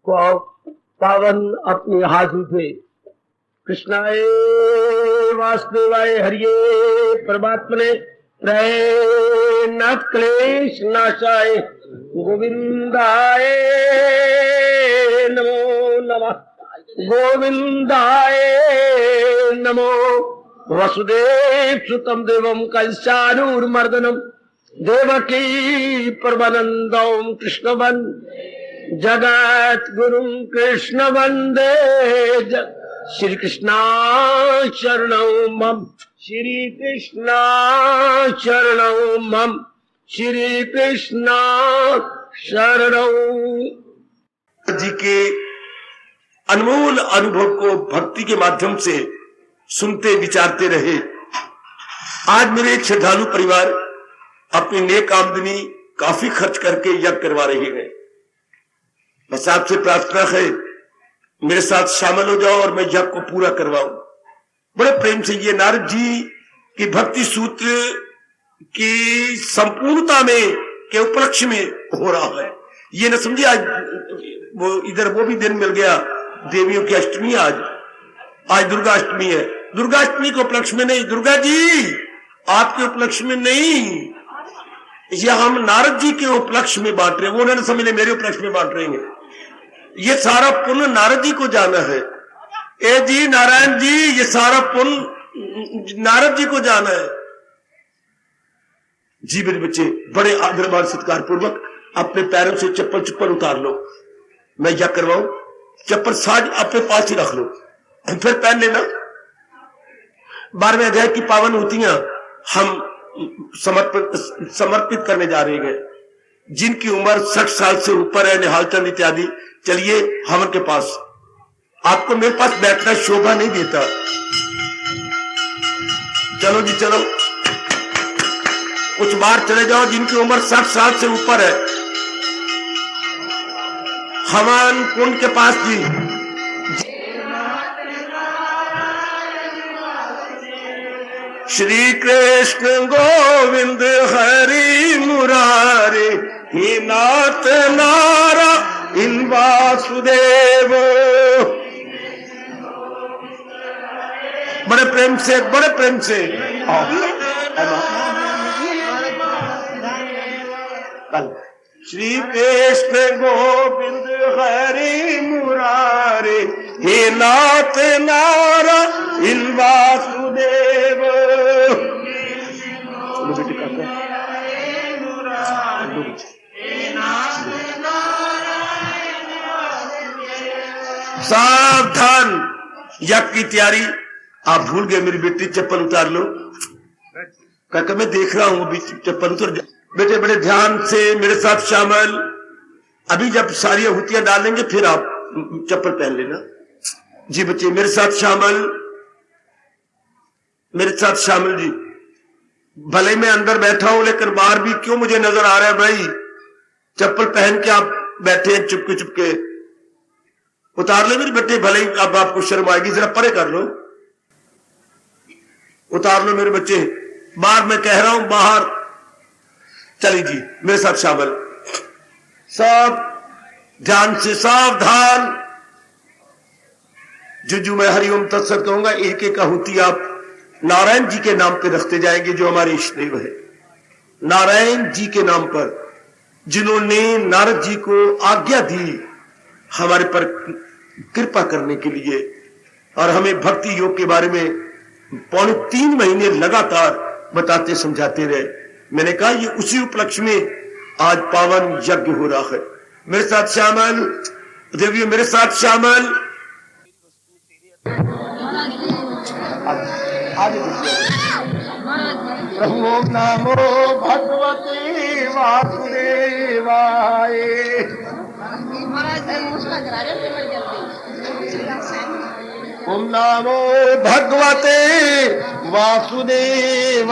पावन अपने हाथ उठे। कृष्णाय वासुदेवाय हरिये परमात्मने न क्लेश नाशाय गोविंदाय नमो नमः। गोविंदाय नमो। वसुदेव सुतम देवम कंसानुर्मर्दनम देवकी परमानंदम कृष्ण जगत गुरु कृष्ण वंदे श्री कृष्णा शरणौ मम। श्री कृष्णा शरणौ मम। श्री कृष्णा शरणौ। जी के अनमोल अनुभव को भक्ति के माध्यम से सुनते विचारते रहे। आज मेरे एक श्रद्धालु परिवार अपनी नेक आमदनी काफी खर्च करके यज्ञ करवा रहे हैं। बस आपसे प्रार्थना है मेरे साथ शामिल हो जाओ और मैं यज्ञ को पूरा करवाऊं। बड़े प्रेम से ये नारद जी की भक्ति सूत्र की संपूर्णता में के उपलक्ष्य में हो रहा है। ये न समझिए आज वो इधर वो भी दिन मिल गया, देवियों की अष्टमी आज दुर्गा अष्टमी है। दुर्गा अष्टमी के उपलक्ष्य में नहीं, दुर्गा जी आपके उपलक्ष्य में नहीं, यह हम नारद जी के उपलक्ष्य में बांट रहे हैं। वो न समझ मेरे उपलक्ष्य में बांट रहे हैं। ये सारा पुण्य नारद जी को जाना है। ए जी नारायण जी, ये सारा पुण्य नारद जी को जाना है। जी मेरे बच्चे, बड़े आदरमान सत्कार पूर्वक अपने पैरों से चप्पल चप्पल उतार लो। मैं यह करवाऊं, चप्पल साज अपने पास ही रख लो, फिर पहन लेना। 12वें अध्याय की पावन होतियां हम समर्पित करने जा रहे हैं। जिनकी उम्र 60 साल से ऊपर है, निहाल चंद इत्यादि, चलिए हवन के पास। आपको मेरे पास बैठना शोभा नहीं देता। चलो जी चलो, कुछ बार चले जाओ। जिनकी उम्र 60 साल से ऊपर है, हवन कुंड के पास जी। श्री कृष्ण गोविंद हरि मुरारे हे नाथ नारायण वासुदेव। बड़े प्रेम से, बड़े प्रेम से श्री कृष्ण गोविंद हरि मुरारे हे नाथ नारायण वासुदेव। सावधान, यज्ञ की तैयारी। आप भूल गए मेरी बेटी, चप्पल उतार लो। काका मैं देख रहा हूं, अभी चप्पल उतर जा। बेटे बड़े ध्यान से मेरे साथ शामिल। अभी जब सारी आहुतियां डालेंगे फिर आप चप्पल पहन लेना। जी बच्चे मेरे साथ शामिल, मेरे साथ शामिल जी। भले मैं अंदर बैठा हूं लेकिन बाहर भी क्यों मुझे नजर आ रहा है भाई। चप्पल पहन के आप बैठे हैं चुपके चुपके। उतार लो मेरे बेटे, भले ही अब आपको शर्म आएगी, जरा परे कर लो। उतार लो मेरे बच्चे, बाहर मैं कह रहा हूं बाहर। चलिए जी मेरे साथ शामिल। सब ध्यान से, सावधान। जो मैं हरिओम तत्सत कहूंगा, एक एक आहुति आप नारायण जी के नाम पे रखते जाएंगे, जो हमारे इष्ट देव है। नारायण जी के नाम पर, जिन्होंने नारद जी को आज्ञा दी हमारे पर कृपा करने के लिए और हमें भक्ति योग के बारे में 3.25 महीने लगातार बताते समझाते रहे। मैंने कहा ये उसी उपलक्ष्य में आज पावन यज्ञ हो रहा है। मेरे साथ शामिल देवियों, मेरे साथ शामिल। प्रभु ओम नमो भगवते वासुदेवाय। ओम नमो भगवते वासुदेवाय।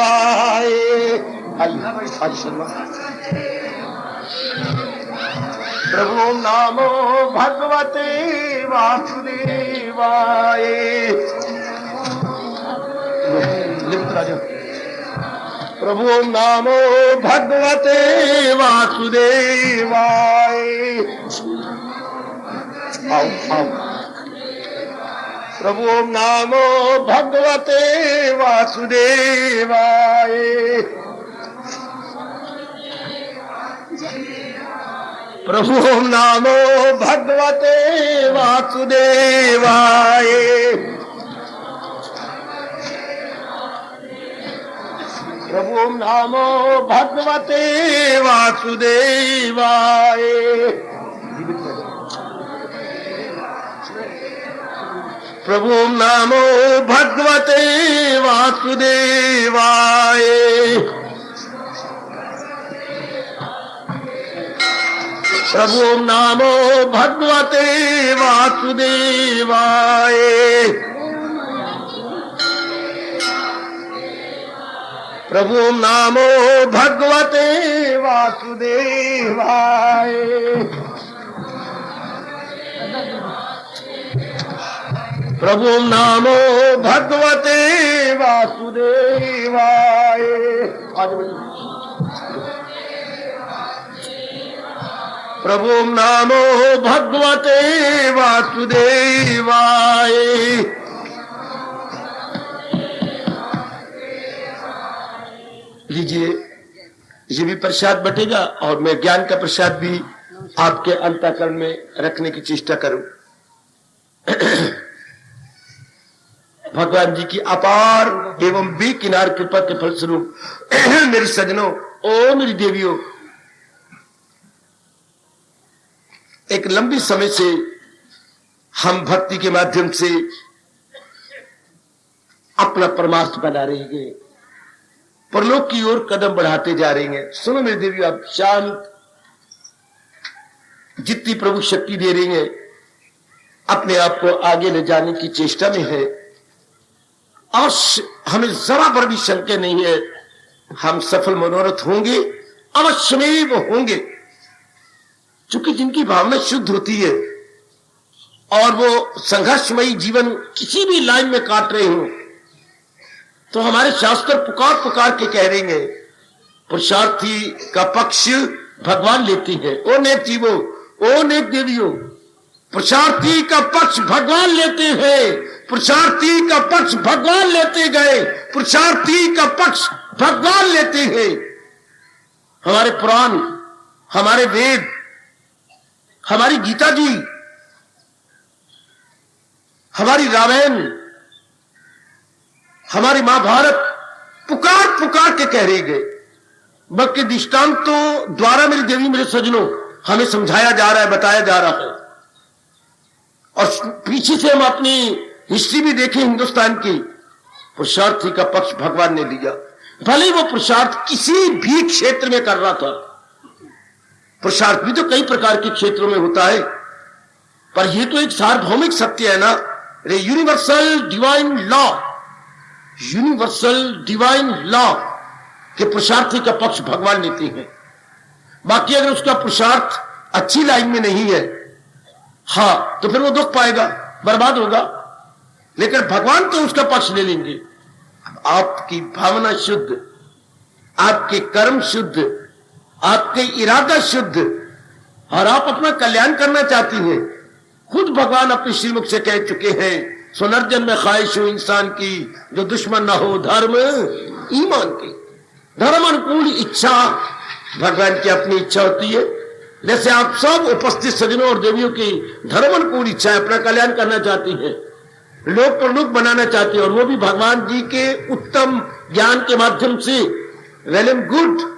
प्रभु ओम नमो भगवते वासुदेवाय। प्रभु ओम नमो भगवते वासुदेवाय। आओ आओ। प्रभु ओम नमो भगवते वासुदेवाय। प्रभु ओम नमो भगवते वासुदेवाय। प्रभु ओम नमो भगवते वासुदेवाय। प्रभु ओम नमो भगवते वासुदेवाय। प्रभु ओम नमो भगवते वासुदेवाय। प्रभु ओम नमो भगवते वासुदेवाय। प्रभु ओम नमो भगवते वासुदेवाय। प्रभु ओम नमो भगवते वासुदेवाय। लीजिए, ये भी प्रसाद बटेगा और मैं ज्ञान का प्रसाद भी आपके अंतःकरण में रखने की चेष्टा करूं। भगवान जी की अपार एवं बेकिनार कृपा के फलस्वरूप मेरे सज्जनों, ओ मेरी देवियों, एक लंबी समय से हम भक्ति के माध्यम से अपना परमार्थ बना रहे हैं, परलोक की ओर कदम बढ़ाते जा रहे हैं। सुनो मेरी देवियों, आप शांत, जितनी प्रभु शक्ति दे रही है अपने आप को आगे ले जाने की चेष्टा में है और हमें जरा भर भी शंका नहीं है, हम सफल मनोरथ होंगे, अवश्य में वो होंगे। क्योंकि जिनकी भावना शुद्ध होती है और वो संघर्षमयी जीवन किसी भी लाइन में काट रहे हो, तो हमारे शास्त्र पुकार पुकार के कह रहे हैं, पुरुषार्थी का पक्ष भगवान लेती है। ओ नेक जीवो, ओ नेक देवियों, पुरुषार्थी का पक्ष भगवान लेते हैं, पुरुषार्थी का पक्ष भगवान लेते गए, पुरुषार्थी का पक्ष भगवान लेते हैं। हमारे पुराण, हमारे वेद, हमारी गीता जी, हमारी रामायण, हमारी महाभारत पुकार पुकार के कह रही गए। बल्कि दृष्टांतों द्वारा मेरी देवी, मेरे सज्जनों, हमें समझाया जा रहा है, बताया जा रहा है। और पीछे से हम अपनी हिस्ट्री भी देखें हिंदुस्तान की, पुरुषार्थी का पक्ष भगवान ने लिया। भले वो पुरुषार्थ किसी भी क्षेत्र में कर रहा था, पुरुषार्थ भी तो कई प्रकार के क्षेत्रों में होता है, पर ये तो एक सार्वभौमिक सत्य है ना, universal divine law, universal divine law के पुरुषार्थी का पक्ष भगवान लेते हैं। बाकी अगर उसका पुरुषार्थ अच्छी लाइन में नहीं है, हाँ, तो फिर वो दुख पाएगा, बर्बाद होगा। लेकिन भगवान तो उसका पक्ष ले लेंगे। आपकी भावना शुद्ध, आपके कर्म शुद्ध, आपके इरादा शुद्ध, और आप अपना कल्याण करना चाहती हैं। खुद भगवान अपने श्रीमुख से कह चुके हैं, सुनर्जन में ख्वाहिश हो इंसान की, जो दुश्मन ना हो धर्म ईमान की। धर्म अनुकूल इच्छा भगवान की अपनी इच्छा होती है। जैसे आप सब उपस्थित सज्जनों और देवियों की धर्म अनुकूल इच्छा है, अपना कल्याण करना चाहती है, लोक प्रलोक बनाना चाहती है, और वो भी भगवान जी के उत्तम ज्ञान के माध्यम से। वेल एंड गुड,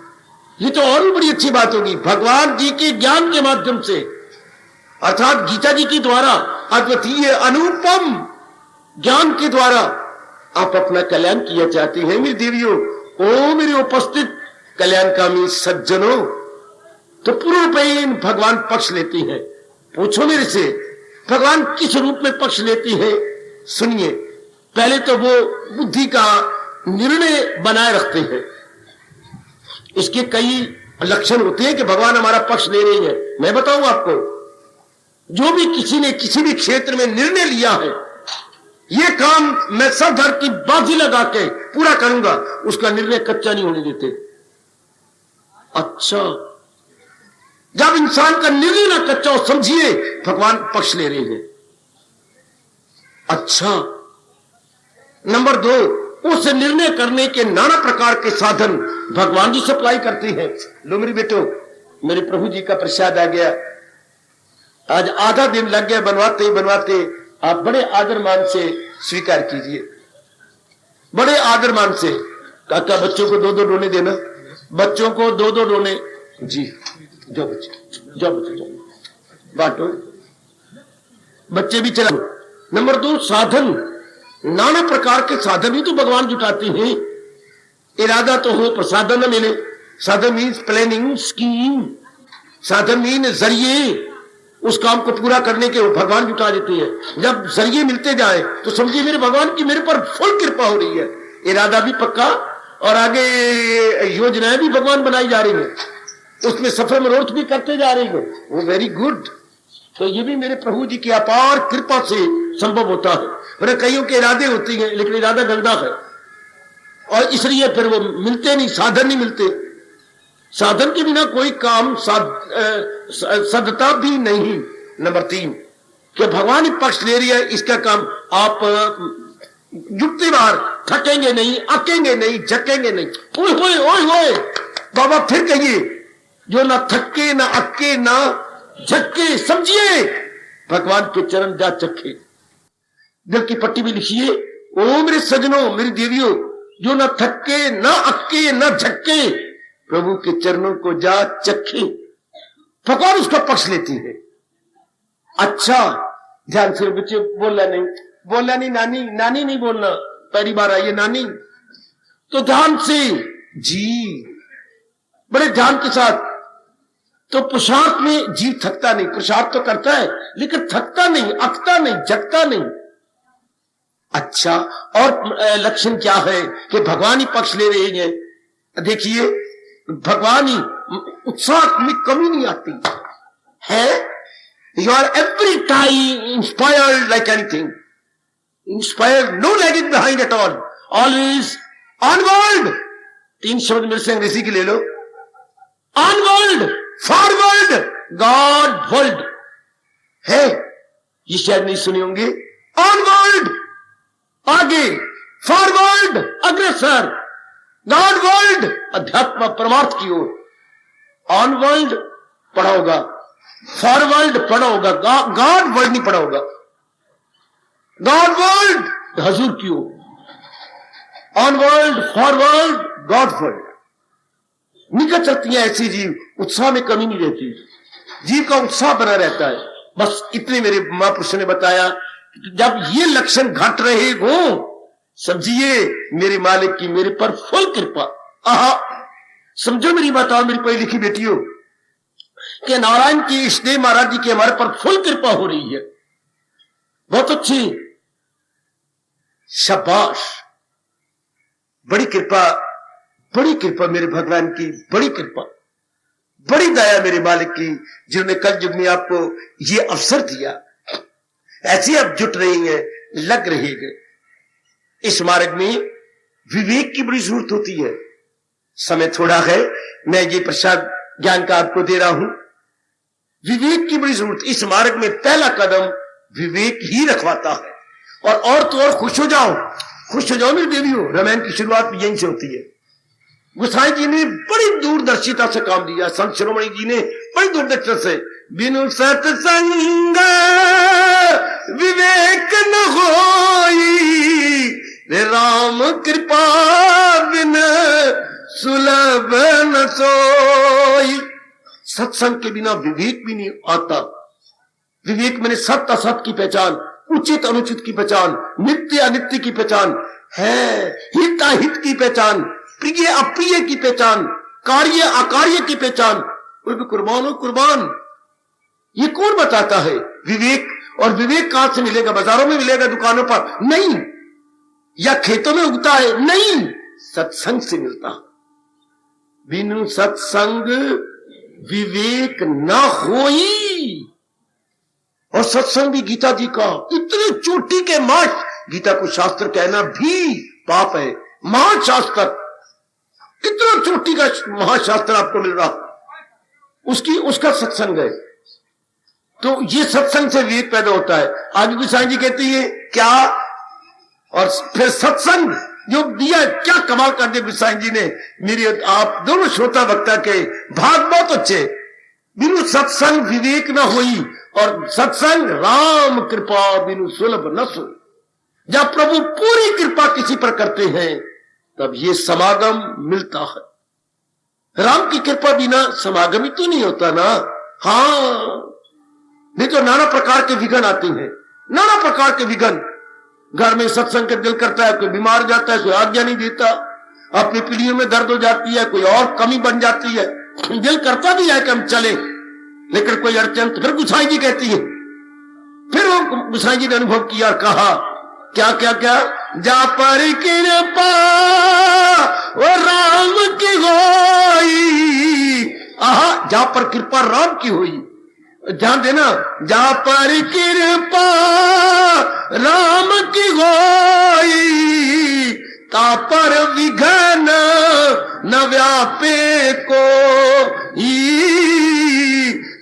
ये तो और भी बड़ी अच्छी बात होगी, भगवान जी के ज्ञान के माध्यम से, अर्थात गीता जी के द्वारा, अद्वितीय अनुपम ज्ञान के द्वारा आप अपना कल्याण किया चाहती हैं मेरी देवियों। ओ मेरे उपस्थित कल्याणकामी सज्जनों, तो पूर्णपेन भगवान पक्ष लेती है। पूछो मेरे से, भगवान किस रूप में पक्ष लेती है? सुनिए, पहले तो वो बुद्धि का निर्णय बनाए रखते हैं। इसके कई लक्षण होते हैं कि भगवान हमारा पक्ष ले रही है। मैं बताऊं आपको, जो भी किसी ने किसी भी क्षेत्र में निर्णय लिया है, ये काम मैं सब धर की बाजी लगा के पूरा करूंगा, उसका निर्णय कच्चा नहीं होने देते। अच्छा, जब इंसान का निर्णय ना कच्चा हो, समझिए भगवान पक्ष ले रहे हैं। अच्छा, नंबर 2, उस निर्णय करने के नाना प्रकार के साधन भगवान जी सप्लाई करते हैं। लो मेरी बेटो, मेरे प्रभु जी का प्रसाद आ गया। आज आधा दिन लग गया बनवाते ही बनवाते। आप बड़े आदर मान से स्वीकार कीजिए, बड़े आदर मान से। काका बच्चों को 2-2 डोने देना, बच्चों को 2-2 डोने। जी जाओ बच्चे, जाओ बच्चे, जाओ बांटो, बच्चे भी चला। नंबर 2, साधन, नाना प्रकार के साधन ही तो भगवान जुटाते हैं। इरादा तो हो पर साधन न मिले। साधन मीन्स प्लानिंग, स्कीम। साधन मीन जरिए, उस काम को पूरा करने के भगवान जुटा देते हैं। जब जरिए मिलते जाए तो समझिए मेरे भगवान की मेरे पर फुल कृपा हो रही है। इरादा भी पक्का और आगे योजनाएं भी भगवान बनाई जा रही है, उसमें सफल मनोरथ भी करते जा रहे हैं। वो वेरी गुड। तो ये भी मेरे प्रभु जी की अपार कृपा से संभव होता है। मेरे कईयों के इरादे होती हैं लेकिन इरादा गंदा है और इसलिए फिर वो मिलते नहीं, साधन नहीं मिलते। साधन के बिना कोई काम सदता भी नहीं। नंबर 3, कि भगवान ही पक्ष ले रही है, इसका काम आप जुटते बाहर थकेंगे नहीं, अकेंगे नहीं, झकेंगे नहीं। ओए होए ओए होए, बाबा फिर कहिए, जो ना थके ना अक्के ना झक्के, समझिए भगवान के चरण जा चखे। दिल की पट्टी भी लिखिए, ओ मेरे सजनों, मेरी देवियों, जो ना थके ना अक्के ना झक्के, प्रभु के चरणों को जा चखे। भगवान उसका पक्ष लेती है। अच्छा, ध्यान से बच्चे, बोलना नहीं नानी, नानी नहीं बोलना, पहली बार आई है नानी, तो ध्यान से जी, बड़े ध्यान के साथ। तो पुरुषार्थ में जीव थकता नहीं, पुरुषार्थ तो करता है लेकिन थकता नहीं, अकता नहीं, जगता नहीं। अच्छा, और लक्षण क्या है कि भगवान ही पक्ष ले रहे हैं। देखिए, भगवान ही, उत्साह में कमी नहीं आती है। You are every time inspired like anything, inspired, no lagging behind at all, always onward. 3 शब्द मेरे से अंग्रेजी के ले लो, ऑनवर्ड, फॉरवर्ड, गॉड वर्ल्ड है। ये शायद नहीं सुने होंगे। ऑनवर्ड आगे, फॉरवर्ड अग्रसर, गॉड वर्ल्ड अध्यात्म परमार्थ की ओर। ऑन वर्ल्ड पढ़ा होगा, फॉरवर्ड पढ़ा होगा, गॉड वर्ल्ड नहीं पढ़ा होगा। गॉड वर्ल्ड हजूर की ओर, on world, forward, God world. निकल चलती है ऐसी जीव, उत्साह में कमी नहीं रहती, जीव का उत्साह बना रहता है। बस इतने मेरे महापुरुषों ने बताया। जब ये लक्षण घट रहे हो, समझिए मेरे मालिक की मेरे पर फुल कृपा। आहा, समझो मेरी बात, और मेरी पढ़ी लिखी बेटियों, कि नारायण की इष्टदेव महाराज जी की हमारे पर फुल कृपा हो रही है। बहुत अच्छी, शाबाश, बड़ी कृपा, बड़ी कृपा मेरे भगवान की, बड़ी कृपा, बड़ी दया मेरे मालिक की, जिन्होंने कल युग में आपको ये अवसर दिया। ऐसे आप जुट रही हैं, लग रही है। इस मार्ग में विवेक की बड़ी जरूरत होती है। समय थोड़ा है, मैं ये प्रसाद ज्ञान का आपको दे रहा हूं। विवेक की बड़ी जरूरत। इस मार्ग में पहला कदम विवेक ही रखवाता है। और तो और खुश हो जाओ, खुश हो जाओ मेरी देवियों। रामायण की शुरुआत भी यहीं से होती है। गोसाई जी ने बड़ी दूरदर्शिता से काम दिया, संत शिरोमणि जी ने बड़ी दूरदर्शिता से। बिनु सत्संग विवेक न होई, राम कृपा बिन सुलभ न सोई। सत्संग के बिना विवेक भी नहीं आता। विवेक मैंने सत्य असत की पहचान, उचित अनुचित की पहचान, नित्य अनित्य की पहचान है, हित अहित की पहचान, प्रिय अप्रिय की पहचान, कार्य अकार्य की पहचान। कुर्बान हो कुर्बान, ये कौन बताता है? विवेक। और विवेक कहां से मिलेगा? बाजारों में मिलेगा, दुकानों पर नहीं, या खेतों में उगता है नहीं, सत्संग से मिलता। बिनु सत्संग विवेक न होई। और सत्संग भी गीता जी का इतने चोटी के माश, गीता को शास्त्र कहना भी पाप है। महाशास्त्र, कितना चोटी का महाशास्त्र आपको मिल रहा। उसका सत्संग है। तो ये सत्संग से विवेक पैदा होता है। आगे गोसाई जी कहती है क्या, और फिर सत्संग जो दिया, क्या कमाल कर दिया गोसाई जी ने। मेरी आप दोनों श्रोता वक्ता के भाग बहुत अच्छे। बिनु सत्संग विवेक न हुई, और सत्संग राम कृपा बिनु सुलभ न सो। जब प्रभु पूरी कृपा किसी पर करते हैं तब ये समागम मिलता है। राम की कृपा बिना समागम ही तो नहीं होता ना। हाँ, नहीं तो नाना प्रकार के विघ्न आते हैं, नाना प्रकार के विघ्न। घर में सत्संग का दिल करता है, कोई बीमार जाता है, कोई आज्ञा नहीं देता, अपनी पीढ़ियों में दर्द हो जाती है, कोई और कमी बन जाती है, दिल करता भी है कि हम चले, लेकिन कोई अड़चन। तो फिर गोसाई जी कहती है, फिर वो गोसाई जी ने अनुभव किया, कहा क्या क्या क्या, जा पर कृपा वो राम की होई। आहा, जा पर कृपा राम की हुई, ध्यान देना, जा पर कृपा राम की होई, ता पर विघ्न न व्यापे को,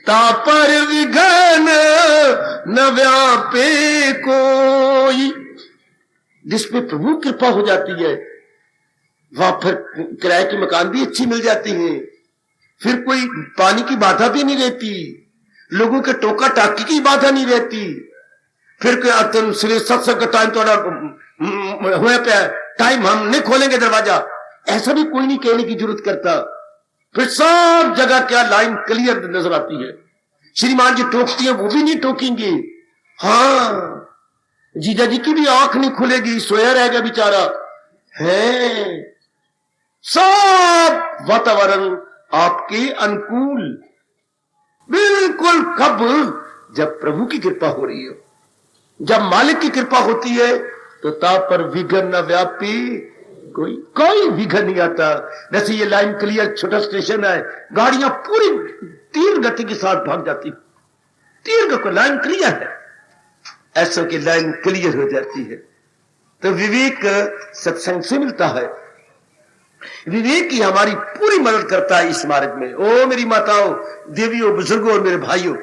ता पर विघ्न न व्यापे कोई। जिसपे प्रभु कृपा हो जाती है वहां फिर किराए की मकान भी अच्छी मिल जाती है, फिर कोई पानी की बाधा भी नहीं रहती, लोगों के टोका टाकी की बाधा नहीं रहती, फिर कोई सत्संग का टाइम थोड़ा हुए पे टाइम हम नहीं खोलेंगे दरवाजा, ऐसा भी कोई नहीं कहने की जरूरत करता। फिर सब जगह क्या लाइन क्लियर नजर आती है। श्रीमान जी टोकती है, वो भी नहीं टोकेंगे। हाँ, जीजा जी की भी आंख नहीं खुलेगी, सोया रहेगा बेचारा है। सब वातावरण आपके अनुकूल बिल्कुल। कब? जब प्रभु की कृपा हो रही हो, जब मालिक की कृपा होती है तो ता पर विघ्न न व्यापी कोई विघ्न नहीं आता। जैसे ये लाइन क्लियर, छोटा स्टेशन है, गाड़ियां पूरी तीव्र गति के साथ भाग जाती, तीव्र को लाइन क्लियर है, ऐसों की लाइन क्लियर हो जाती है। तो विवेक सत्संग से मिलता है। विवेक ही हमारी पूरी मदद करता है इस मार्ग में। ओ मेरी माताओं, देवियों, बुजुर्गों और मेरे भाइयों,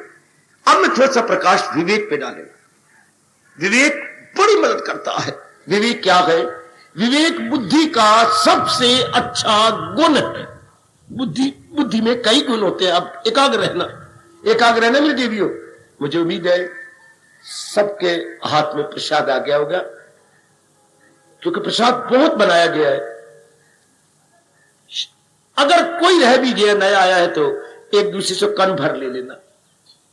अब मैं थोड़ा सा प्रकाश विवेक पे डाले। विवेक बड़ी मदद करता है। विवेक क्या है? विवेक बुद्धि का सबसे अच्छा गुण है। बुद्धि में कई गुण होते हैं। अब एकाग्र रहना मेरी देवियों, मुझे उम्मीद है सबके हाथ में प्रसाद आ गया होगा, क्योंकि प्रसाद बहुत बनाया गया है। अगर कोई रह भी गया, नया आया है, तो एक दूसरे से कन भर ले लेना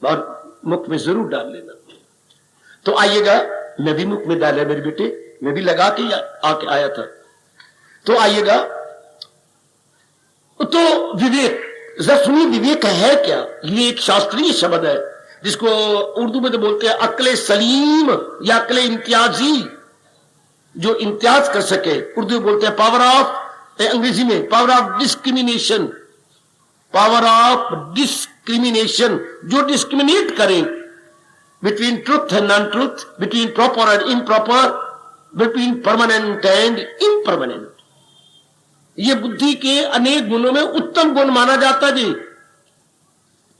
और मुख में जरूर डाल लेना। तो आइएगा, मैं भी मुख में डाला मेरे बेटे, मैं भी लगा के आके आया था। तो आइएगा। तो विवेक, जरा सुनिए, विवेक है क्या? ये एक शास्त्रीय शब्द है जिसको उर्दू में तो बोलते हैं अक्ले सलीम या अक्ले इम्तियाजी, जो इम्तियाज कर सके। उर्दू में बोलते हैं पावर ऑफ, अंग्रेजी में power of discrimination, power of discrimination, जो डिस्क्रिमिनेट करे between truth and non truth, between proper and improper, between permanent and impermanent. ये बुद्धि के अनेक गुणों में उत्तम गुण माना जाता जी।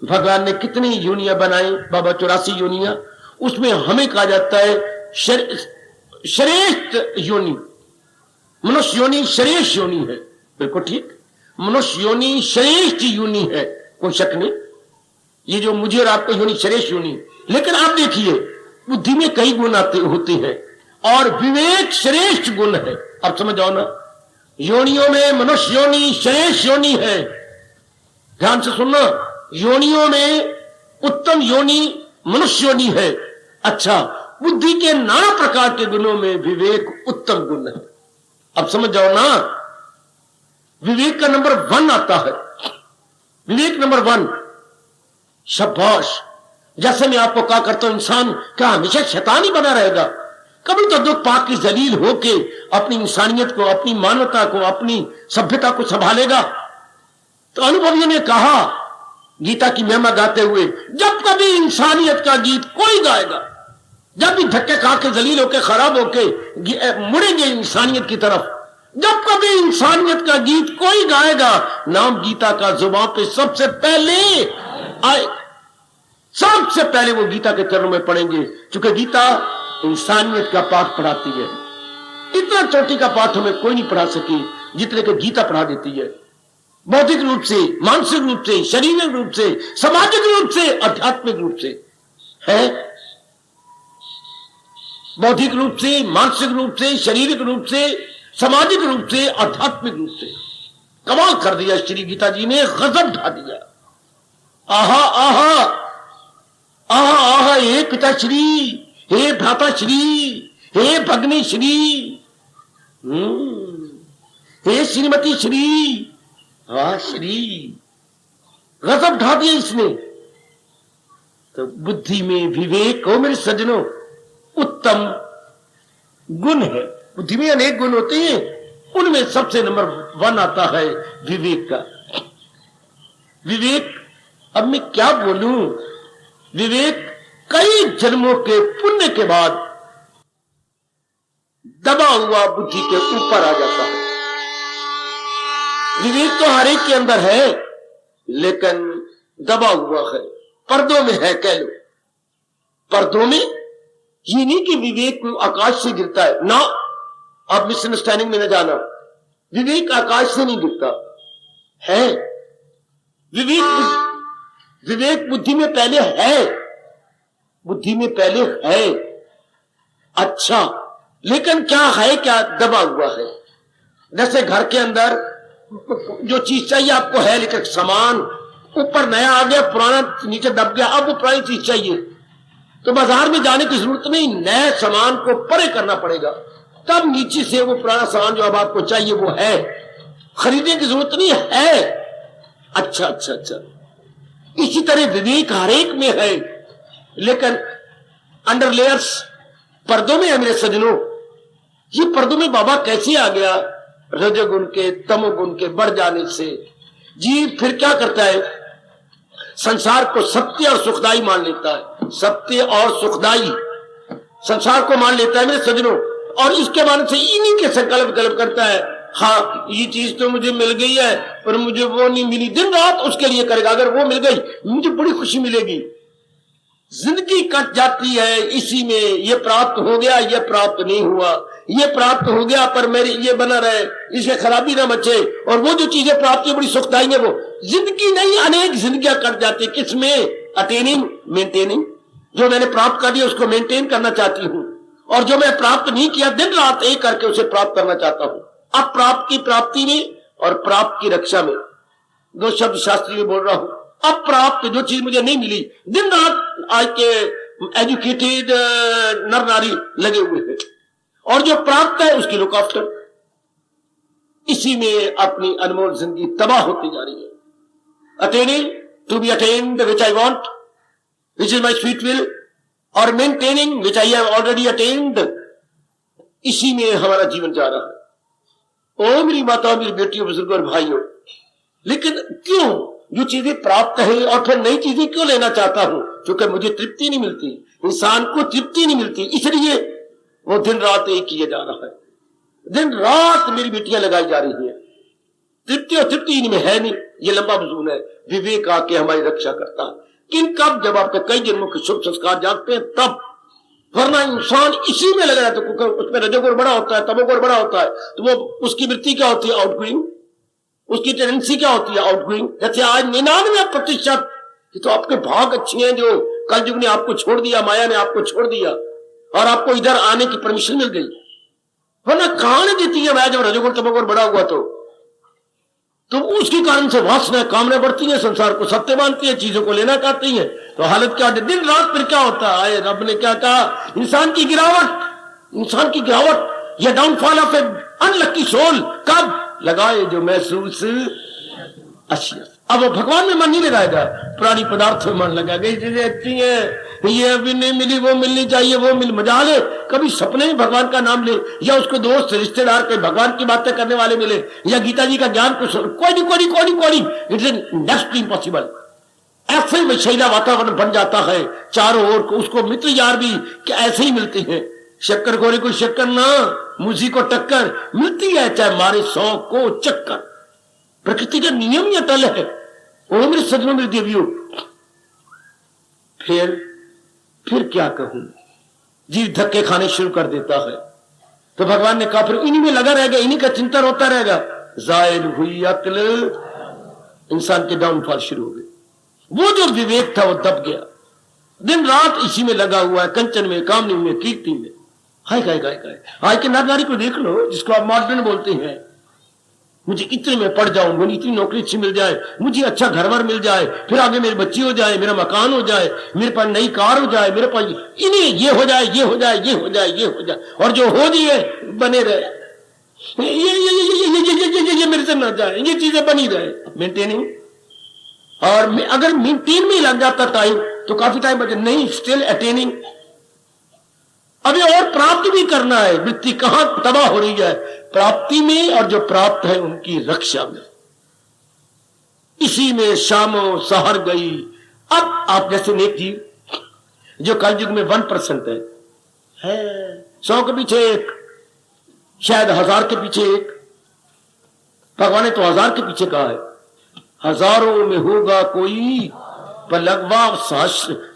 भगवान ने कितनी योनियां बनाई, बाबा 84 योनियां, उसमें हमें कहा जाता है श्रेष्ठ योनि। मनुष्य योनि श्रेष्ठ योनि है, बिल्कुल ठीक, मनुष्य योनि श्रेष्ठ योनि है, कोई शक नहीं। ये जो मुझे और आपको योनि श्रेष्ठ योनि, लेकिन आप देखिए बुद्धि में कई गुण होते हैं और विवेक श्रेष्ठ गुण है। अब समझ आओ ना, योनियों में मनुष्य योनि श्रेष्ठ योनि है। ध्यान से सुनना, योनियों में उत्तम योनि मनुष्य योनि है। अच्छा, बुद्धि के नाना प्रकार के गुणों में विवेक उत्तम गुण है। अब समझ जाओ ना, विवेक का नंबर 1 आता है। विवेक नंबर 1, शाबाश। जैसे मैं आपको कहा करता हूं, इंसान क्या हमेशा शैतान ही बना रहेगा? कभी तो दुख पाक की जलील होके अपनी इंसानियत को, अपनी मानवता को, अपनी सभ्यता को संभालेगा। तो अनुभवियों ने कहा गीता की महिमा गाते हुए, जब कभी इंसानियत का गीत कोई गाएगा, जब भी धक्के खा के जलील होके खराब होके मुड़ेंगे इंसानियत की तरफ, जब कभी इंसानियत का गीत कोई गाएगा, नाम गीता का जुबान पे सबसे पहले आए, सबसे पहले वो गीता के चरणों में पढ़ेंगे, क्योंकि गीता इंसानियत का पाठ पढ़ाती है। इतना चोटी का पाठ हमें कोई नहीं पढ़ा सकी जितने कि गीता पढ़ा देती है। बौद्धिक रूप से, मानसिक रूप से, शारीरिक रूप से, सामाजिक रूप से, आध्यात्मिक रूप से है। बौद्धिक रूप से, मानसिक रूप से, शारीरिक रूप से, सामाजिक रूप से, आध्यात्मिक रूप से कमाल कर दिया श्री गीता जी ने, गजब ढा दिया। आहा आहा आहा आहा, हे पिताश्री, हे भ्राताश्री, हे भग्नी श्री, हे श्रीमती श्री, वाह श्री, गजब ढा दिया इसने। तो बुद्धि में विवेक हो मेरे सज्जनों, उत्तम गुण है। बुद्धि में अनेक गुण होते हैं, उनमें सबसे नंबर 1 आता है विवेक का। विवेक, अब मैं क्या बोलूं, विवेक कई जन्मों के पुण्य के बाद दबा हुआ बुद्धि के ऊपर आ जाता है। विवेक तो हर एक के अंदर है, लेकिन दबा हुआ है, पर्दों में है, कह लो पर्दों में। ये नहीं कि विवेक आकाश से गिरता है ना, आप मिसअंडरस्टैंडिंग में न जाना, विवेक आकाश से नहीं गिरता है। विवेक बुद्धि में पहले है, बुद्धि में पहले है। अच्छा, लेकिन क्या है, क्या दबा हुआ है। जैसे घर के अंदर जो चीज चाहिए आपको है, लेकिन सामान ऊपर नया आ गया, पुराना नीचे दब गया, अब वो पुरानी चीज चाहिए, तो बाजार में जाने की जरूरत नहीं, नए सामान को परे करना पड़ेगा, तब नीचे से वो पुराना सामान जो अब आपको चाहिए वो है, खरीदने की जरूरत नहीं है। अच्छा अच्छा अच्छा, इसी तरह विवेक हर एक में है, लेकिन अंडर लेयर्स, पर्दों में है मेरे सज्जनों। ये पर्दों में बाबा कैसे आ गया? रजोगुण के, तमोगुण के बढ़ जाने से। जी फिर क्या करता है, संसार को सत्य और सुखदाई मान लेता है, सत्य और सुखदाई संसार को मान लेता है मेरे सज्जनों, और इसके बाद से इन्हीं के संकल्प विकल्प करता है। हाँ, ये चीज तो मुझे मिल गई है, पर मुझे वो नहीं मिली, दिन रात उसके लिए करेगा, अगर वो मिल गई मुझे बड़ी खुशी मिलेगी। जिंदगी कट जाती है इसी में, ये प्राप्त हो गया, ये प्राप्त नहीं हुआ, ये प्राप्त हो गया पर मेरी ये बना रहे, इसके खराबी ना बचे, और वो जो चीजें प्राप्त है बड़ी सुखदाई है, वो जिंदगी नहीं, अनेक जिंदगियां कट जाती। किसमें? Attaining, maintaining. जो मैंने प्राप्त कर दिया उसको मेंटेन करना चाहती हूँ, और जो मैं प्राप्त नहीं किया दिन रात एक करके उसे प्राप्त करना चाहता हूँ। अब प्राप्त की प्राप्ति में और प्राप्त की रक्षा में दो शब्द शास्त्री में बोल रहा हूं। अब प्राप्त जो चीज मुझे नहीं मिली, दिन रात आज के एजुकेटेड नर नारी लगे हुए हैं, और जो प्राप्त है उसकी लुक आफ्टर। इसी में अपनी अनमोल जिंदगी तबाह होती जा रही है। Attaining to be attend which I want, which is my sweet will, और maintaining which I have already attend, इसी में हमारा जीवन जा रहा है। ओ मेरी माता, मेरी बेटियों, बुजुर्गों और भाइयों, लेकिन क्यों जो चीजें प्राप्त है और फिर नई चीजें क्यों लेना चाहता हूं? क्योंकि मुझे तृप्ति नहीं मिलती, इंसान को तृप्ति नहीं मिलती, इसलिए वो दिन रात एक किए जा रहा है। दिन रात मेरी बेटियां लगाई जा रही है, तृप्ति और तृप्ति इनमें है नहीं। ये लंबा वजून है। विवेक आके हमारी रक्षा करता है, किन कब? जब आपके कई जन्मों के शुभ संस्कार जागते हैं तब, वरना इंसान इसी में लगा रहता है। उसमें रजोगुण बड़ा होता है, तमोगुण बड़ा होता है, तो वो उसकी वृत्ति क्या होती है? आउटगोइंग। उसकी टेंडेंसी क्या होती है? आउटगोइंग। जैसे आज 99% तो आपके भाग अच्छे हैं, जो कल युग ने आपको छोड़ दिया, माया ने आपको छोड़ दिया और आपको इधर आने की परमिशन मिल गई, वरना कहां नहीं देती है माया। जब रजोगुण तमोगुण बड़ा हुआ तो उसके कारण से वासना कामना बढ़ती है, संसार को सत्य मानती है, चीजों को लेना चाहती है, तो हालत क्या होती है? दिन रात फिर क्या होता है? रब ने क्या कहा? इंसान की गिरावट, यह downfall of a unlucky soul कब लगाए? जो महसूस अशियत। अब वो भगवान में मन नहीं लगाएगा, पुरानी पदार्थ में मन लगाएगा। ये चीजें अच्छी है, ये अभी नहीं मिली, वो मिलनी चाहिए, वो मिल, मजा ले। कभी सपने में भगवान का नाम ले, या उसको दोस्त रिश्तेदार के भगवान की बातें करने वाले मिले, या गीता जी का ज्ञान को कोई नहीं, इट इज नेक्स्ट इम्पॉसिबल। ऐसे ही विषैला वातावरण बन जाता है चारों ओर को, उसको मित्र यार भी ऐसे ही मिलते हैं। शक्कर को शक्कर ना, मुझी को टक्कर मिलती है चाहे मारे 100 को चक्कर। प्रकृति का नियम ही अटल है। ओ मेरे सजनों, मेरे देवियों, फिर क्या कहूं, जीव धक्के खाने शुरू कर देता है। तो भगवान ने कहा फिर इन्हीं में लगा रहेगा, इन्हीं का चिंतन होता रहेगा, जायल हुई अक्ल, इंसान के डाउनफॉल शुरू हो गए। वो जो विवेक था वो दब गया, दिन रात इसी में लगा हुआ है, कंचन में, कामनी में, कीर्ति में। हाय हाय हाय हाय, आज के नर नारी को देख लो, जिसको आप मॉडर्न बोलते हैं। मुझे इतने में पड़ जाऊं, मुझे इतनी नौकरी अच्छी मिल जाए, मुझे अच्छा घरवर मिल जाए, फिर आगे मेरी बच्ची हो जाए, मेरा मकान हो जाए, मेरे पास नई कार हो जाए, मेरे पास इन्हें ये हो जाए, ये हो जाए, ये हो जाए, ये हो जाए, और जो हो दिए बने रहे। ये मेरे से ना जाए, ये चीजें बनी रहे, मेंटेनिंग। और अगर मेंटेन में लग जाता टाइम तो काफी टाइम बचे, नहीं, स्टिल अटेनिंग। अभी और प्राप्त भी करना है। वृत्ति कहां तबाह हो रही है? प्राप्ति में, और जो प्राप्त है उनकी रक्षा में। इसी में शामो सहर गई। अब आप जैसे नेक जीव जो कलयुग में 1% है 100 के पीछे एक, शायद 1000 के पीछे एक। भगवान ने तो 1000 के पीछे कहा है, हजारों में होगा कोई, पर लगवा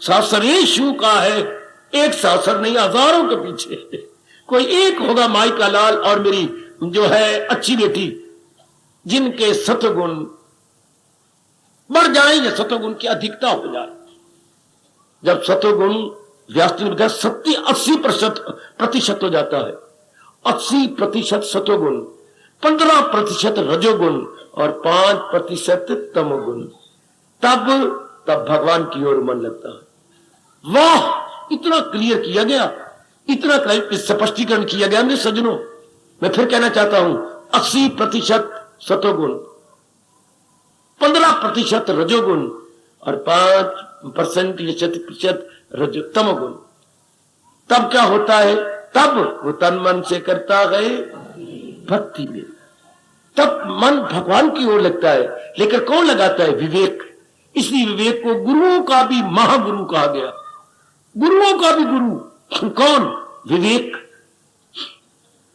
सासरेशु का है, एक सासर नहीं, हजारों के पीछे कोई एक होगा माई का लाल और मेरी जो है अच्छी बेटी, जिनके सत्वगुण बढ़ जाएंगे, सत्वगुण की अधिकता हो जाए। जब सत्वगुण व्यास ने कहा 80% हो जाता है, 80% सत्वगुण, 15% रजोगुण और 5% तमोगुण, तब भगवान की ओर मन लगता है। वाह, इतना क्लियर किया गया, इतना स्पष्टीकरण किया गया मेरे सज्जनों। मैं फिर कहना चाहता हूं, 80% सत्वगुण, 15% रजोगुण और 5% तमोगुण। तब क्या होता है? तब वो तन मन से करता है भक्ति में, तब मन भगवान की ओर लगता है। लेकिन कौन लगाता है? विवेक। इसलिए विवेक को गुरुओं का भी महागुरु कहा गया, गुरुओं का भी गुरु। कौन? विवेक।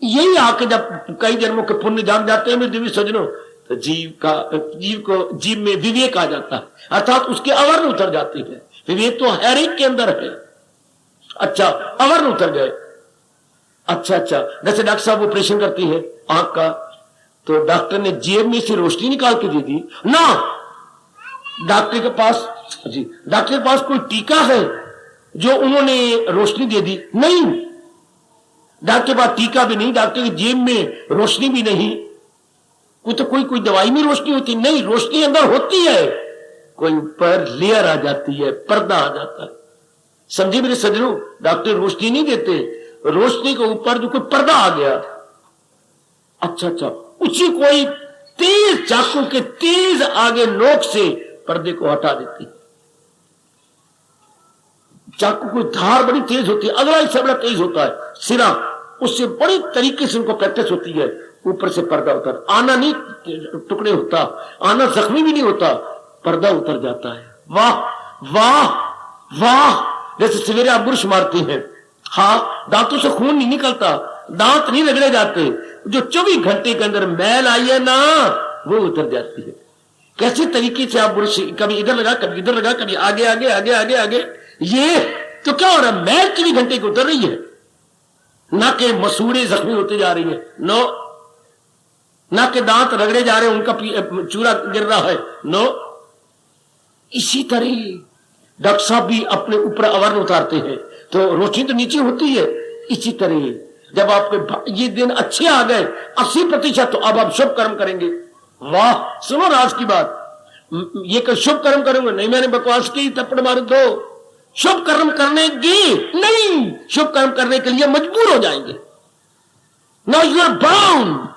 यही आके जब कई जन्मों के पुण्य जाग जाते हैं मेरे दिव्य सज्जनों, तो जीव में विवेक आ जाता है, अर्थात उसके अवर्ण उतर जाती है। विवेक तो हर एक के अंदर है। अच्छा, अवर्ण उतर गए। अच्छा, जैसे डॉक्टर साहब ऑपरेशन करती है आंख का, तो डॉक्टर ने जेब में से रोशनी निकाल के दे दी ना, डॉक्टर के पास कोई टीका है जो उन्होंने रोशनी दे दी? नहीं, डॉक्टर के पास टीका भी नहीं, डॉक्टर की जेब में रोशनी भी नहीं। कोई दवाई में रोशनी होती नहीं, रोशनी अंदर होती है, कोई ऊपर लेयर आ जाती है, पर्दा आ जाता है। समझे मेरे सज्जनों? डॉक्टर रोशनी नहीं देते, रोशनी के ऊपर जो कोई पर्दा आ गया। अच्छा, उसी कोई तेज चाकू के तेज आगे नोक से पर्दे को हटा देती है। चाकू की धार बड़ी तेज होती है, अगला इससे बड़ा तेज होता है सिरा, उससे बड़ी तरीके से उनको प्रैक्टिस होती है। ऊपर से पर्दा उतर, आना नहीं टुकड़े होता, आना जख्मी भी नहीं होता, पर्दा उतर जाता है। वाह वाह वाह। जैसे सवेरे आप बुरुश मारते हैं, हाँ, दांतों से खून नहीं निकलता, दांत नहीं रगड़े जाते, जो 24 घंटे के अंदर मैल आई है ना, वो उतर जाती है। कैसे तरीके से आप बुरुश कभी इधर लगा, कभी इधर लगा, कभी आगे आगे आगे आगे आगे, ये तो क्या हो रहा है? मैल 24 घंटे की उतर रही है, ना के मसूड़े जख्मी होते जा रही है, नो, ना के दांत रगड़े जा रहे हैं, उनका चूरा गिर रहा है, नो। इसी तरह डॉक्टर साहब भी अपने ऊपर आवरण उतारते हैं, तो रोशनी तो नीचे होती है। इसी तरह जब आपके ये दिन अच्छे आ गए 80%, तो अब आप शुभ कर्म करेंगे। वाह, सुनो राज की बात, ये कर शुभ कर्म करूंगा नहीं, मैंने बकवास की, थप्पड़ मार दो। शुभ कर्म करने की नहीं, शुभ कर्म करने के लिए मजबूर हो जाएंगे। नाउ यू आर बाउंड,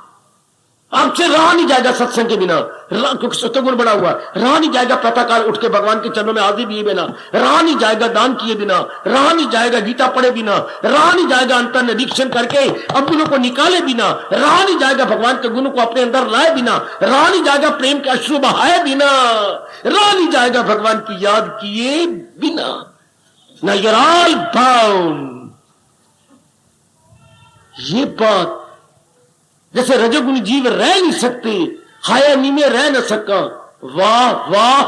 आपसे रहा नहीं जाएगा सत्संग के बिना, क्योंकि सत्संग बड़ा हुआ, रहा नहीं जाएगा प्रातःकाल उठ के भगवान के चरणों में हाजिर दिए बिना, रहा नहीं जाएगा दान किए बिना, रहा नहीं जाएगा गीता पढ़े बिना, रहा नहीं जाएगा अंतर निरीक्षण करके अवगुणों को निकाले बिना, रहा नहीं जाएगा भगवान के गुणों को अपने अंदर लाए बिना, रहा नहीं जाएगा प्रेम के अश्रु बहाए बिना, रहा नहीं जाएगा भगवान की याद किए बिना। Now you're all bound. ये बात, जैसे रजोगुण जीव रह नहीं सकते, हाया नी में रह न सका। वाह वाह,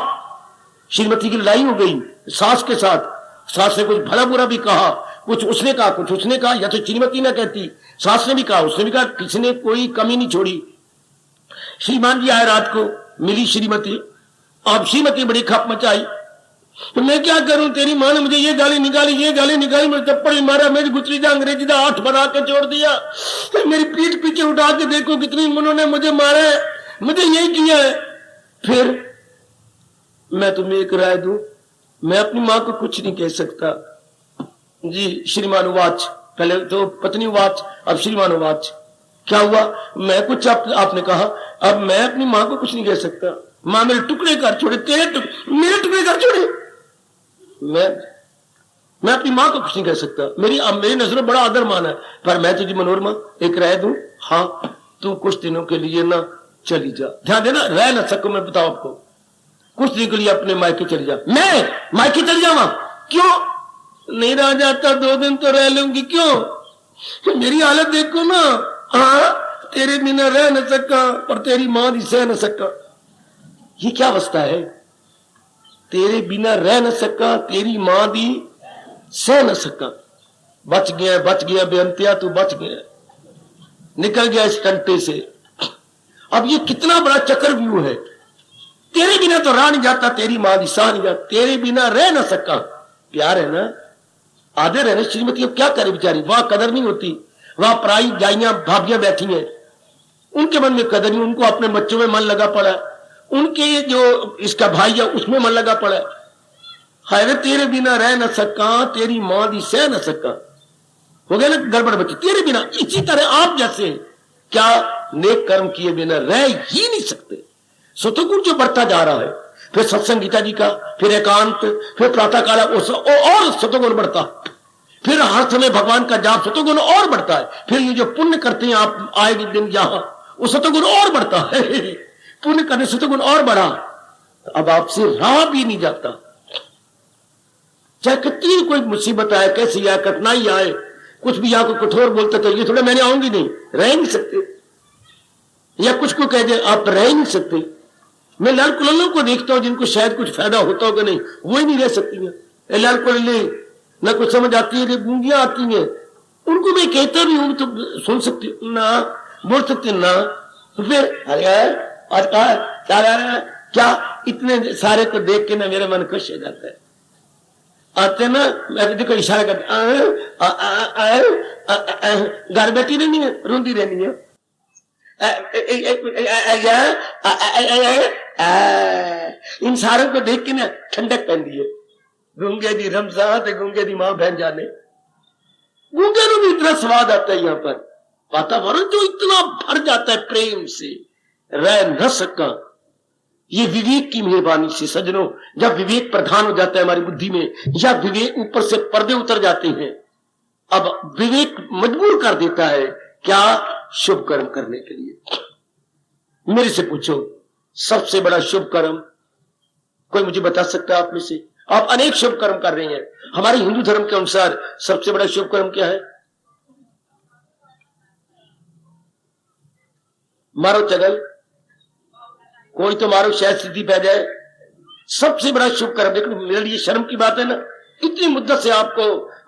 श्रीमती की लड़ाई हो गई सास के साथ। सास ने कुछ भला बुरा भी कहा, कुछ उसने कहा, कुछ उसने कहा, या तो श्रीमती ना कहती, सास ने भी कहा, उसने भी कहा, किसी ने कोई कमी नहीं छोड़ी। श्रीमान जी आए रात को, मिली श्रीमती। अब श्रीमती बड़ी खप मचाई, तो मैं क्या करूं, तेरी मां ने मुझे ये गाली निकाली, ये गाली निकाली, मुझे थप्पड़ मारा, मेरी गुचरी जा अंग्रेजी का 8 बना के छोड़ दिया, तो मेरी पीठ पीछे उठा के देखो कितनी उन्होंने मुझे मारा है, मुझे यही किया है। फिर मैं तुम्हें एक राय दूं, मैं अपनी मां को कुछ नहीं कह सकता। जी श्रीमान उवाच, पहले तो पत्नी उवाच, अब श्रीमान उवाच। क्या हुआ, मैं कुछ आपने कहा, अब मैं अपनी मां को कुछ नहीं कह सकता। मां मेरे टुकड़े कर छोड़े, मेरे टुकड़े कर छोड़े, मैं अपनी मां को कुछ नहीं कह सकता। मेरी नजरों बड़ा आदर मान है, पर मैं तुझे मनोरमा एक राय दूं, हाँ तू कुछ दिनों के लिए ना चली जा। ध्यान देना, रह ना सकूं मैं, बताओ आपको, कुछ दिन के लिए अपने मायके चली जा। मैं मायके चली जावा, क्यों नहीं रह जाता, 2 दिन तो रह लूंगी, क्यों, मेरी हालत देखो ना। हाँ, तेरे बिना रह न सका और तेरी मां भी सह न सका। ये क्या अवस्था है, तेरे बिना रह न सका, तेरी मां भी सह न सका। बच गया बेअंतिया, तू बच गया, निकल गया इस कंटे से। अब ये कितना बड़ा चक्रव्यूह है, तेरे बिना तो रह नहीं जाता, तेरी मां भी सह नहीं जाता, तेरे बिना रह न सका। प्यार है ना, आदर है ना। श्रीमती अब क्या करे बेचारी, वहां कदर नहीं होती, वहां पराई जाइयां भाभियां बैठी हैं, उनके मन में कदर नहीं, उनको अपने बच्चों में मन लगा पड़ा, उनके जो इसका भाई है उसमें मन लगा पड़ा। हाय, तेरे बिना रह न सका, तेरी मां भी सह न सका। हो गया ना गड़बड़ बच्ची, तेरे बिना। इसी तरह आप जैसे क्या नेक कर्म किए बिना रह ही नहीं सकते। सतगुण जो बढ़ता जा रहा है, फिर सत्संग गीता जी का, फिर एकांत, फिर प्रातः काला, और सतगुण बढ़ता, फिर हर समय भगवान का जाप, सतगुण और बढ़ता है। फिर ये जो पुण्य करते हैं आप आए दिन यहां, वो सतगुण और बढ़ता है, पुण्य करने सतगुण और बढ़ा। अब आपसे रहा भी नहीं जाता, चाहे कितनी कोई मुसीबत आए, कैसी आए, कठिनाई आए, कुछ भी आपको कठोर बोलते तो ये थोड़ा मैंने आऊंगी नहीं, रह नहीं सकते, या कुछ को कह दे आप रह नहीं सकते। मैं लाल कुललों को देखता हूं जिनको शायद कुछ फायदा होता होगा, नहीं वो ही नहीं रह सकती है। लाल कुलले ना कुछ समझ आती है, गूंगियां आती हैं, उनको मैं कहता भी हूं तो सुन सकती ना, बोल सकती ना। तो फिर अरे आज कहा क्या, इतने सारे को देख के ना मेरा मन खुश हो जाता है। आते ना, मैं देखो इशारा करते, घर बैठी रहनी है, रोंदी रहनी है, इन सारों को देख के ना ठंडक पैंदी है। गूंगे दी रमजा ते गूंगे दी मां बहन जाने, गूंगे को भी इतना स्वाद आता है। यहाँ पर वातावरण जो इतना भर जाता है प्रेम से, रह न सका। ये विवेक की मेहरबानी से सज्जनों, जब विवेक प्रधान हो जाता है हमारी बुद्धि में, या विवेक ऊपर से पर्दे उतर जाते हैं, अब विवेक मजबूर कर देता है क्या, शुभ कर्म करने के लिए। मेरे से पूछो सबसे बड़ा शुभ कर्म, कोई मुझे बता सकता है आप में से? आप अनेक शुभ कर्म कर रहे हैं, हमारे हिंदू धर्म के अनुसार सबसे बड़ा शुभ कर्म क्या है? मारो चगल, कोई तो मारो शायद सिद्धि पै जाए। सबसे बड़ा शुभ कर्म, देखो मेरे लिए शर्म की बात है ना, इतनी मुद्दत से आपको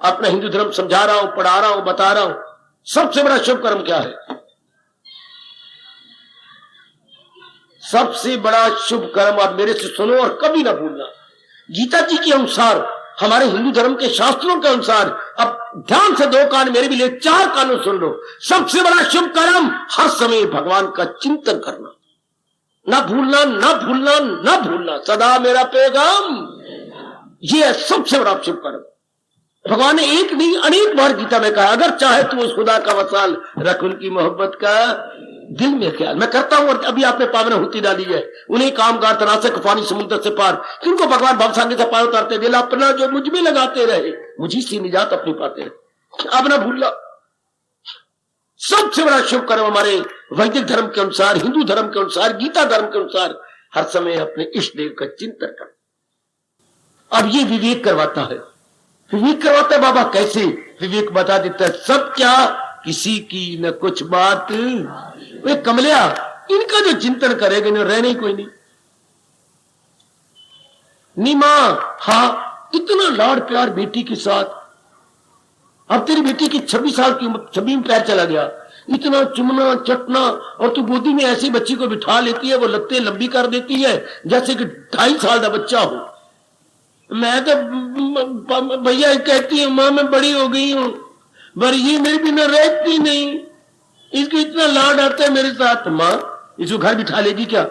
अपना हिंदू धर्म समझा रहा हूं, पढ़ा रहा हूं, बता रहा हूं। सबसे बड़ा शुभ कर्म क्या है? सबसे बड़ा शुभ कर्म, आप मेरे से सुनो और कभी ना भूलना, गीता जी के अनुसार, हमारे हिंदू धर्म के शास्त्रों के अनुसार, अब ध्यान से 2 कान मेरे भी ले, 4 कानों सुन लो। सबसे बड़ा शुभ कर्म हर समय भगवान का चिंतन करना, ना भूलना, ना भूलना, ना भूलना, सदा मेरा पैगाम, यह है सबसे बड़ा शुभ कर्म। भगवान ने एक नहीं अनेक बार गीता में कहा, अगर चाहे तो उस खुदा का वसाल रख, उनकी मोहब्बत का दिल में ख्याल। मैं करता हूं, और अभी आपने पावन होती डाली है, उन्हें कामगार तनाशक पानी समुद्र से पार, किनको भगवान भवसागर से पार उतारते, दिल अपना जो मुझ में लगाते रहे, मुझी सी निजात अपनी पाते रहे। अब ना भूलना, सबसे बड़ा शुभ कर्म हमारे वैदिक धर्म के अनुसार, हिंदू धर्म के अनुसार, गीता धर्म के अनुसार, हर समय अपने इष्ट देव का चिंतन करना। अब ये विवेक करवाता है, विवेक करवाता है बाबा। कैसे? विवेक बता देता है सब क्या, किसी की न कुछ बात। वे कमलिया, इनका जो चिंतन करेगा न रहने ही कोई नहीं। नी मां, हाँ इतना लाड़ प्यार बेटी के साथ। अब तेरी बेटी की 26 साल की उम्र, 26 में पैर चला गया। इतना चुमना चटना, और तू गोदी में ऐसी बच्ची को बिठा लेती है, वो लगते लंबी कर देती है जैसे कि 2.5 साल का बच्चा हो। मैं तो भैया कहती हूँ मां मैं बड़ी हो गई हूं, पर ये मेरे बिना रहती नहीं। इसको इतना लाड आता है मेरे साथ। मां इसको घर बिठा लेगी क्या?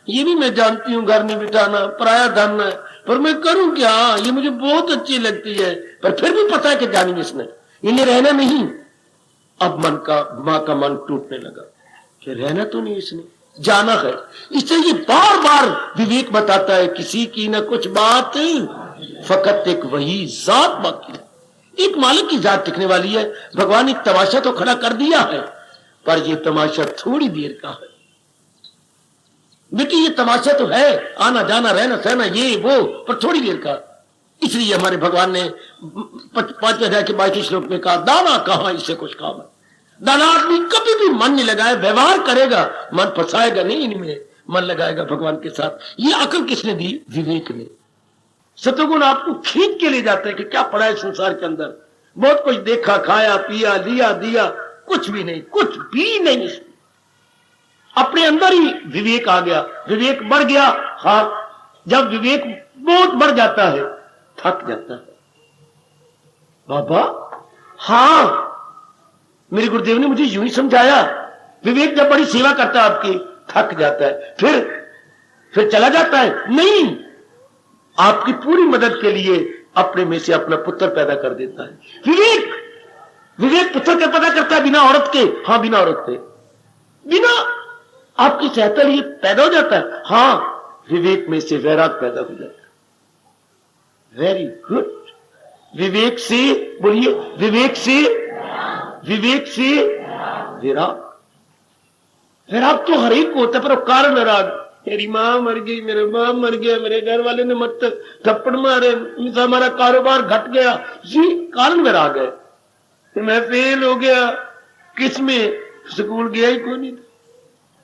ये भी मैं जानती हूँ घर नहीं बिठाना, पराया धन है, पर मैं करूं क्या? ये मुझे बहुत अच्छी लगती है, पर फिर भी पता है कि जानी इसने, इन्हें रहना नहीं। अब मां का मन टूटने लगा कि रहना तो नहीं इसने, जाना है। इससे ये बार बार विवेक बताता है किसी की न कुछ बात, फकत एक वही जात बाकी है। एक मालिक की जात टिकने वाली है। भगवान ने तमाशा तो खड़ा कर दिया है, पर ये तमाशा थोड़ी देर का है बेटी। ये तमाशा तो है, आना जाना रहना सहना ये वो, पर थोड़ी देर का। इसलिए हमारे भगवान ने 5वें अध्याय के 22वें श्लोक में कहा, दाना कहां इससे कुछ काम है। दाना आदमी कभी भी मन नहीं लगाए, व्यवहार करेगा, मन फंसाएगा नहीं, इनमें मन लगाएगा भगवान के साथ। ये अकल किसने दी? विवेक ने। सतगुण आपको खींच के ले जाते हैं कि क्या पड़ा है संसार के अंदर। बहुत कुछ देखा, खाया, पिया, लिया, दिया, कुछ भी नहीं, कुछ भी नहीं। अपने अंदर ही विवेक आ गया, विवेक बढ़ गया। हाँ, जब विवेक बहुत बढ़ जाता है थक जाता है। बाबा, हाँ मेरे गुरुदेव ने मुझे यूं ही समझाया, विवेक जब बड़ी सेवा करता है आपकी थक जाता है, फिर चला जाता है। नहीं, आपकी पूरी मदद के लिए अपने में से अपना पुत्र पैदा कर देता है। विवेक पुत्र के पैदा करता है बिना औरत के। हाँ, बिना औरत के, बिना आपकी सहायता लिए पैदा हो जाता है। हाँ, विवेक में से वैराग पैदा हो जाता है। Very good. विवेक से बोलिए, विवेक से विराग। विराग तो हर एक को होता है, पर कारण विराग। मेरी मां मर गई, मेरे बाप मर गया, मेरे घर वाले ने मत थप्पड़ मारे, हमारा कारोबार घट गया, ये कारण विराग है। मैं फेल हो गया, किसमें? स्कूल गया ही कोई नहीं।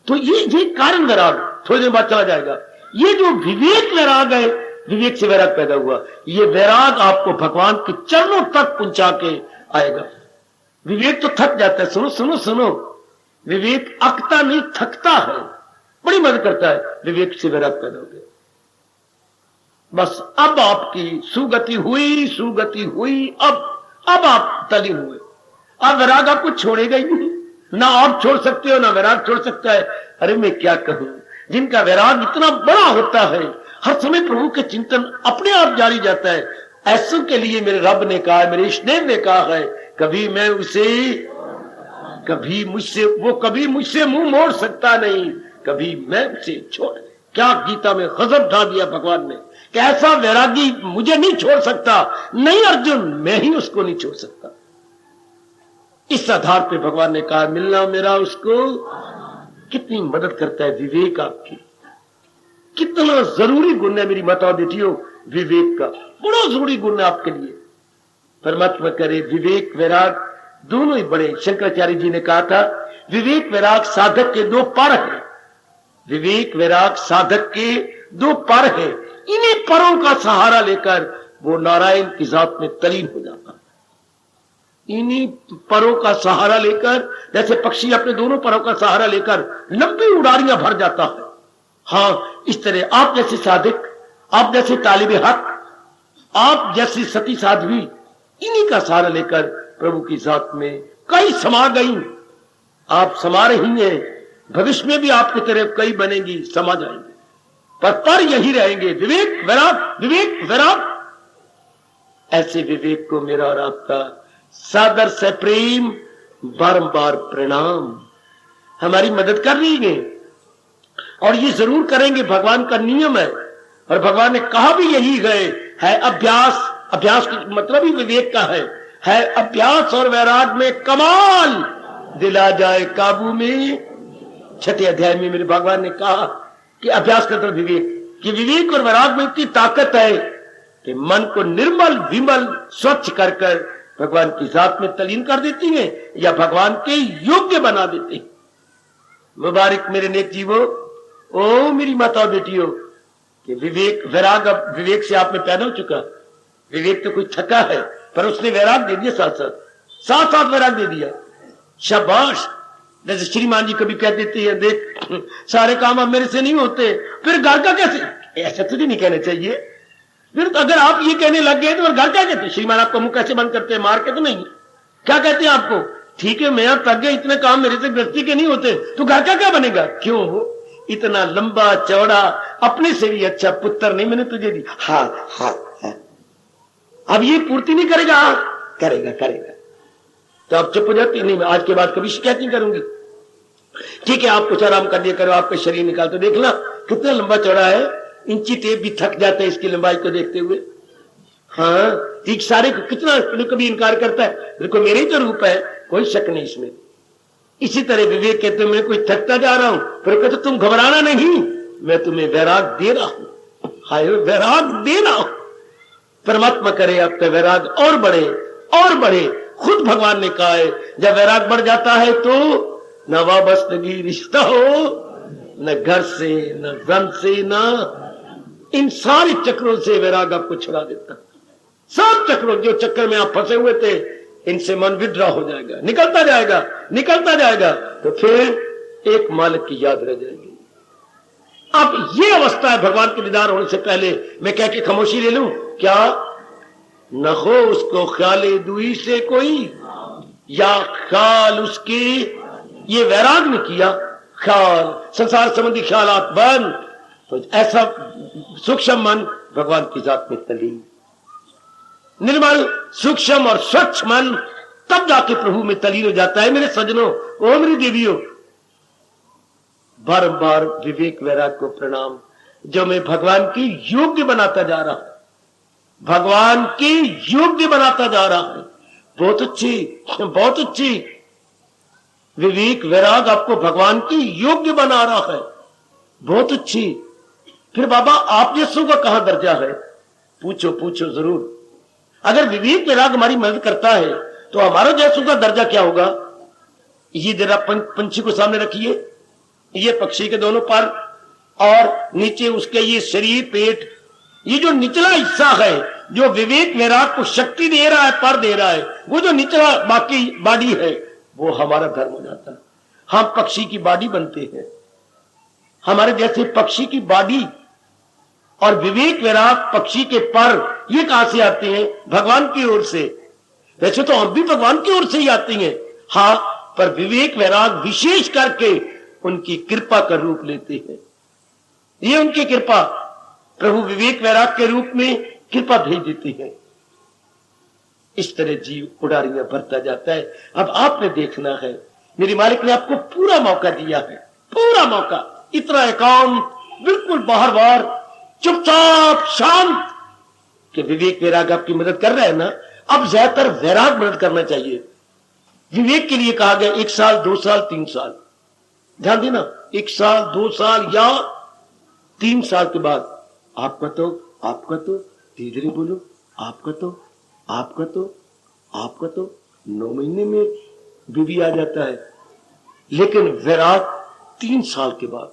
तो ये कारण वैराग थोड़ी देर बाद चला जाएगा। ये जो विवेक वैराग है, विवेक से वैराग पैदा हुआ, ये वैराग आपको भगवान के चरणों तक पहुंचा के आएगा। विवेक तो थक जाता है। सुनो सुनो सुनो, विवेक अकता नहीं थकता है, बड़ी मदद करता है। विवेक से वैराग पैदा हो गया, बस अब आपकी सुगति हुई। अब आप तलीन हुए। अब वैराग आपको छोड़ेगा ही नहीं, ना आप छोड़ सकते हो ना वैराग छोड़ सकता है। अरे मैं क्या कहूं, जिनका वैराग इतना बड़ा होता है, हर समय प्रभु के चिंतन अपने आप जारी जाता है, ऐसों के लिए मेरे रब ने कहा, मेरे इष्टदेव ने कहा है, कभी मुझसे मुंह मोड़ सकता नहीं, कभी मैं उसे छोड़। क्या गीता में गजब ढा दिया भगवान ने, कैसा वैरागी मुझे नहीं छोड़ सकता। नहीं अर्जुन, मैं ही उसको नहीं छोड़ सकता। इस आधार पे भगवान ने कहा, मिलना मेरा उसको। कितनी मदद करता है विवेक आपकी, कितना जरूरी गुण है मेरी माताओं बेटियों। विवेक का बड़ा जरूरी गुण है आपके लिए। परमात्मा करे विवेक वैराग दोनों ही बड़े। शंकराचार्य जी ने कहा था, विवेक वैराग साधक के 2 पर है। विवेक वैराग साधक के 2 पर है। इन्हीं परों का सहारा लेकर वो नारायण की जात में तलीन हो जाता है। इन्हीं परों का सहारा लेकर, जैसे पक्षी अपने दोनों परों का सहारा लेकर लंबी उड़ारियां भर जाता है। हाँ, इस तरह आप जैसे साधक, आप जैसे तालिबे हक, आप जैसी सती साध्वी, इन्हीं का सहारा लेकर प्रभु की जात में कई समा गई। आप समा रही हैं, भविष्य में भी आपकी तरह कई बनेंगी, समा जाएंगे, पर यही रहेंगे, विवेक वैराग। ऐसे विवेक को मेरा और आपका सादर से प्रेम, बारंबार प्रणाम। हमारी मदद कर रही है और ये जरूर करेंगे, भगवान का नियम है। और भगवान ने कहा भी यही है अभ्यास। अभ्यास का मतलब ही विवेक का है अभ्यास और वैराग में कमाल, दिला जाए काबू में। 6वें अध्याय में मेरे भगवान ने कहा कि अभ्यास का मतलब विवेक, कि विवेक और वैराग में इतनी ताकत है कि मन को निर्मल विमल स्वच्छ कर भगवान की जात में तलीन कर देती हैं या भगवान के योग्य बना देती हैं। मुबारक मेरे नेक जीवो, ओ मेरी माता बेटियों, कि विवेक वैराग अब विवेक से आप में पैदा हो चुका। विवेक तो कोई थका है, पर उसने वैराग दे दिया, साथ साथ वैराग दे दिया। शाबाश। जैसे श्रीमान जी कभी कह देते हैं, देख सारे काम अब मेरे से नहीं होते, फिर घर का कैसे? ऐसा तुझे नहीं कहना चाहिए। फिर तो अगर आप ये कहने लग गए तो घर क्या कहते हैं? श्रीमान आपका मुंह कैसे बंद करते हैं? मार के तो नहीं, क्या कहते हैं आपको? ठीक है मैं थक गए, इतने काम मेरे से गृहस्थी के नहीं होते, तो घर का क्या बनेगा? क्यों हो इतना लंबा चौड़ा, अपने से भी अच्छा पुत्र नहीं मैंने तुझे दी। हाँ हाँ, अब ये पूर्ति नहीं करेगा? करेगा करेगा। तो आप चुप हो जाती? नहीं, मैं आज के बाद कभी शिकायत नहीं करूंगी। ठीक है आप कुछ आराम कर लिया करो, आपका शरीर निकाल तो देखना कितना लंबा चौड़ा है, इंची टेप भी थक जाता है इसकी लंबाई को देखते हुए। हाँ ठीक, सारे को कितना कभी इनकार करता है, देखो मेरे ही तो रूप है, कोई शक नहीं इसमें। इसी तरह विवेक कहते मैं कोई थकता जा रहा हूं, फिर कहते तुम घबराना नहीं, मैं तुम्हें वैराग दे रहा हूं। हाय वैराग दे रहा हूं। परमात्मा करे आपका वैराग और बढ़े और बढ़े। खुद भगवान ने कहा है जब वैराग बढ़ जाता है तो न वाबस्तगी रिश्ता हो, न घर से, न धन से, न इन सारे चक्रों से वैराग आपको छुड़ा देता। सब चक्रों, जो चक्कर में आप फंसे हुए थे, इनसे मन विड्रॉ हो जाएगा, निकलता जाएगा निकलता जाएगा, तो फिर एक मालिक की याद रह जाएगी। अब ये अवस्था है भगवान के दीदार होने से पहले। मैं कह के खामोशी ले लूं क्या? न हो उसको ख्याले दुई से कोई, या ख्याल उसके, ये वैराग ने किया, ख्याल संसार संबंधी ख्यालात बंद, तो ऐसा सूक्ष्म मन भगवान की जात में तलीन, निर्मल सूक्ष्म और स्वच्छ मन तब जाके प्रभु में तलीन हो जाता है। मेरे सजनों, ओ मेरी देवियों, बारंबार विवेक वैराग को प्रणाम, जो मैं भगवान की योग्य बनाता जा रहा हूं, भगवान के योग्य बनाता जा रहा हूं। बहुत अच्छी, बहुत अच्छी। विवेक वैराग आपको भगवान की योग्य बना रहा है, बहुत अच्छी। फिर बाबा आप जैसों का कहां दर्जा है? पूछो पूछो जरूर। अगर विवेक वैराग हमारी मदद करता है तो हमारा जैसों का दर्जा क्या होगा? ये जरा पंछी को सामने रखिए, ये पक्षी के दोनों पर और नीचे उसके ये शरीर, पेट, ये जो निचला हिस्सा है जो विवेक वैराग को शक्ति दे रहा है, पर दे रहा है, वो जो निचला बाकी बॉडी है वो हमारा धर्म हो जाता है। हम पक्षी की बॉडी बनते हैं, हमारे जैसे पक्षी की बॉडी और विवेक वैराग पक्षी के पर, ये कहां से आते हैं? भगवान की ओर से। वैसे तो हम भी भगवान की ओर से ही आती हैं, हाँ, पर विवेक वैराग विशेष करके उनकी कृपा का रूप लेते हैं। ये उनकी कृपा, प्रभु विवेक वैराग के रूप में कृपा भेज देती है। इस तरह जीव उड़ारियां भरता जाता है। अब आपने देखना है, मेरे मालिक ने आपको पूरा मौका दिया है, पूरा मौका, इतना एकांत, बिल्कुल बाहर बाहर, चुपचाप शांत, कि विवेक वैराग आपकी मदद कर रहा है ना। अब ज्यादातर वैराग मदद करना चाहिए। विवेक के लिए कहा गया 1 साल 2 साल 3 साल, ध्यान देना, 1 साल 2 साल या 3 साल के बाद आपका तो धीरे धीरे बोलो, आपका तो 9 महीने में बीवी आ जाता है। लेकिन वैराग 3 साल के बाद,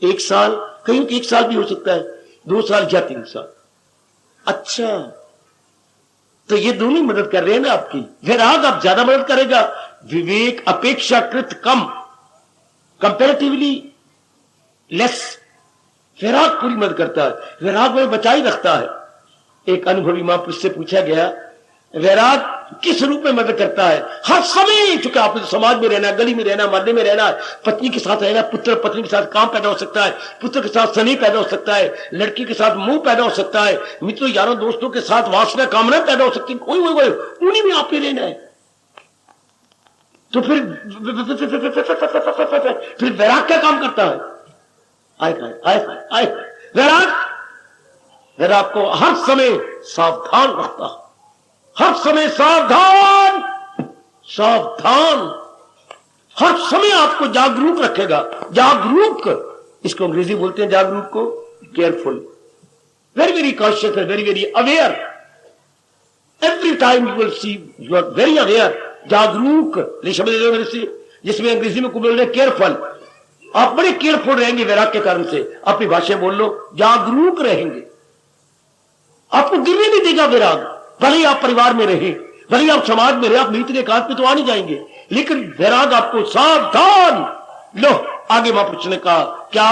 1 साल, कहीं 1 साल भी हो सकता है, 2 साल या 3 साल। अच्छा, तो ये दोनों मदद कर रहे हैं ना आपकी। वैराग अब ज्यादा मदद करेगा, विवेक अपेक्षाकृत कम, कंपैरेटिवली लेस। वैराग पूरी मदद करता है, वैराग में बचाई रखता है। एक अनुभवी महापुरुष से पूछा गया, वैराग किस रूप में मदद करता है? हर समय, चूंकि आपने समाज में रहना, गली में रहना, मोहल्ले में रहना, पत्नी के साथ रहना, पुत्र पत्नी के साथ काम पैदा हो सकता है, पुत्र के साथ स्नेह पैदा हो सकता है, लड़की के साथ मोह पैदा हो सकता है, मित्रों यारों दोस्तों के साथ वासना कामना पैदा हो सकती है, कोई उन्हीं में आपने रहना है। तो फिर वैराग क्या काम करता है? आए वैराग को हर समय सावधान रखता है, हर समय सावधान सावधान, हर समय आपको जागरूक रखेगा। जागरूक, इसको अंग्रेजी बोलते हैं जागरूक को, careful, very very conscious, very very aware. Every time you will see, you are very aware, जागरूक शब्द मेरे से, जिसमें अंग्रेजी में बोल रहे केयरफुल। आप बड़े केयरफुल रहेंगे वैराग के कारण से, अपनी भाषा बोल लो, जागरूक रहेंगे, आपको गिरने नहीं देगा वैराग। भले ही आप परिवार में रहे, भले ही आप समाज में रहे, आप नीति के काज पे तो आ नहीं जाएंगे, लेकिन वैराग आपको सावधान। लो आगे महापुरुष ने कहा क्या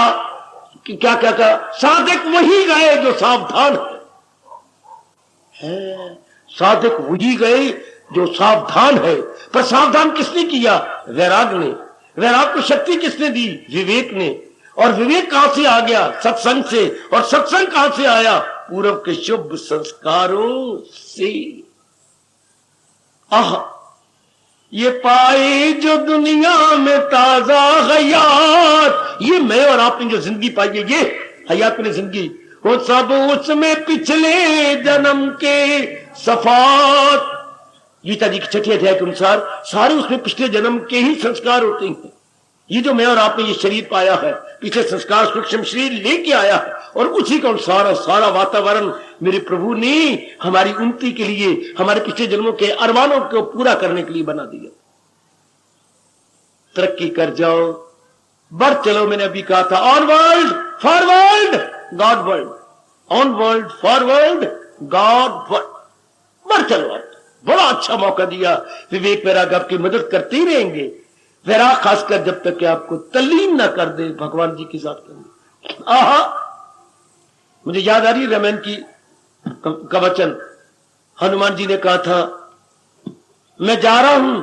क्या क्या क्या, साधक वही गए जो सावधान है, साधक वही गए जो सावधान है। पर सावधान किसने किया? वैराग ने। वैराग को शक्ति किसने दी? विवेक ने। और विवेक कहां से आ गया? सत्संग से। और सत्संग कहां से आया? पूर्व के शुभ संस्कारों से। आह, ये पाए जो दुनिया में ताजा हयात, ये मैं और आपने जो जिंदगी पाई है, ये हयात में जिंदगी, वो सब उसमें पिछले जन्म के सफात। गीता जी की छठी अध्याय के अनुसार सारे उसमें पिछले जन्म के ही संस्कार होते हैं। ये जो मैं और आपने ये शरीर पाया है, पिछले संस्कार सूक्ष्म शरीर लेके आया है, और उसी का अनुसार सारा वातावरण मेरे प्रभु ने हमारी उन्नति के लिए, हमारे पिछले जन्मों के अरमानों को पूरा करने के लिए बना दिया। तरक्की कर जाओ, बढ़ चलो। मैंने अभी कहा था on world forward God world, on world forward God world, बढ़ चलो। आप बड़ा अच्छा मौका दिया। विवेक वैराग आपकी मदद करते ही रहेंगे। वैराग खासकर जब तक कि आपको तल्लीन ना कर दे भगवान जी के साथ करने। आहा, मुझे याद आ रही है रामायण की का वचन। हनुमान जी ने कहा था मैं जा रहा हूं,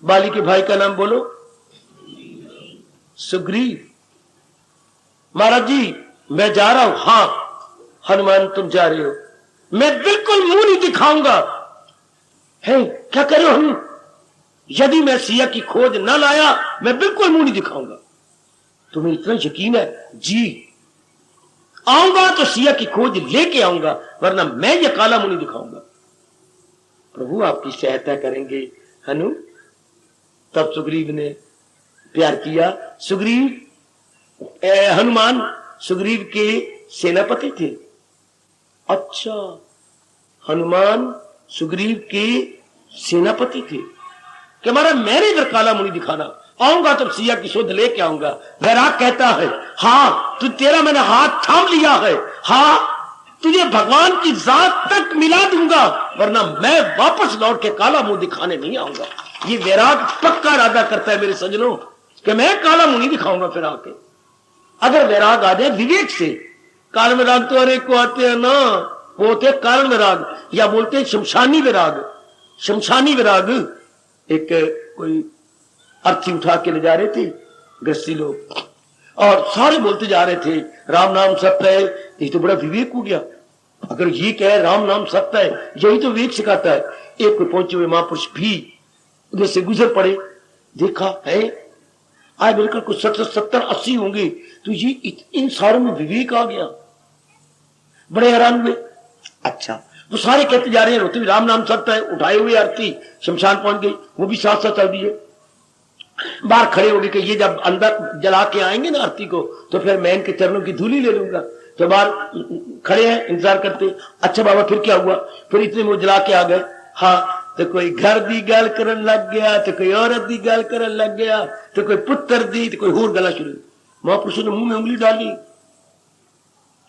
बाली के भाई का नाम बोलो, सुग्रीव। महाराज जी मैं जा रहा हूं। हां हनुमान तुम जा रहे हो, मैं बिल्कुल मुंह नहीं दिखाऊंगा। है क्या कह रहे हो हम? यदि मैं सिया की खोज न लाया मैं बिल्कुल मुंह नहीं दिखाऊंगा। तुम्हें इतना यकीन है? जी, आऊंगा तो सिया की खोज लेके आऊंगा, वरना मैं ये काला मुंह नहीं दिखाऊंगा। प्रभु आपकी सहायता करेंगे हनु। तब सुग्रीव ने प्यार किया। सुग्रीव हनुमान सुग्रीव के सेनापति थे। अच्छा, हनुमान सुग्रीव के सेनापति थे कि हमारा मैंने इधर काला मुनि दिखाना, आऊंगा तब सिया की शोध लेके आऊंगा। वैराग कहता है हाँ तू, तेरा मैंने हाथ थाम लिया है, हाँ तुझे भगवान की जात तक मिला दूंगा, वरना मैं वापस लौट के काला मुंह दिखाने नहीं आऊंगा। ये वैराग पक्का इरादा करता है मेरे सज्जनों कि मैं काला मुंह नहीं दिखाऊंगा फिर आके। अगर वैराग आ जाए विवेक से, काल वैराग तो अरे को आते हैं ना, वो होते कारण वैराग, या बोलते हैं शमशानी वैराग। शमशानी वैराग, एक कोई अर्थी उठा के ले जा रहे थे गृहस्थी लोग, और सारे बोलते जा रहे थे राम नाम सत्य है। ये तो बड़ा विवेक हो गया, अगर ये कहे राम नाम सत्य है, यही तो विवेक सिखाता है। एक कोई पहुंचे हुए महापुरुष भी उधर से गुजर पड़े, देखा है आज बिल्कुल कुछ 70-80 होंगे, तो ये इन सारों में विवेक आ गया। बड़े हैरान हुए। अच्छा, वो सारे कहते जा रहे हैं, रोते भी राम नाम सत्य है, उठाए हुए आरती शमशान पहुंच गई, वो भी साथ साथ चल दिए। बाहर खड़े हो गए कि ये जब अंदर जला के आएंगे ना आरती को, तो फिर मैं इनके चरणों की धूली ले लूंगा। तो बाहर खड़े हैं इंतजार करते। अच्छा बाबा फिर क्या हुआ? फिर इतने वो जला के आ गए। हाँ, तो कोई घर दी गल करन लग गया, तो कोई औरत दी गल करन लग गया, तो कोई पुत्र दी, तो कोई होर गला शुरू। महापुरुषों ने मुंह में उंगली डाली,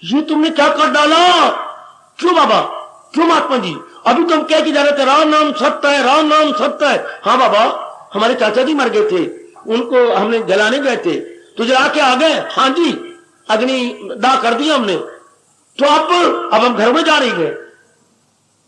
ये तुमने क्या कर डाला? क्यों बाबा, क्यों महात्मा जी? अभी तुम कह के जा रहे थे राम नाम सत्य है, राम नाम सत्य है। हाँ बाबा, हमारे चाचा जी मर गए थे, उनको हमने जलाने गए थे, तो जला के आ गए। हाँ जी, अग्नि दाह कर दिया हमने, तो अब हम घर में जा रही गए।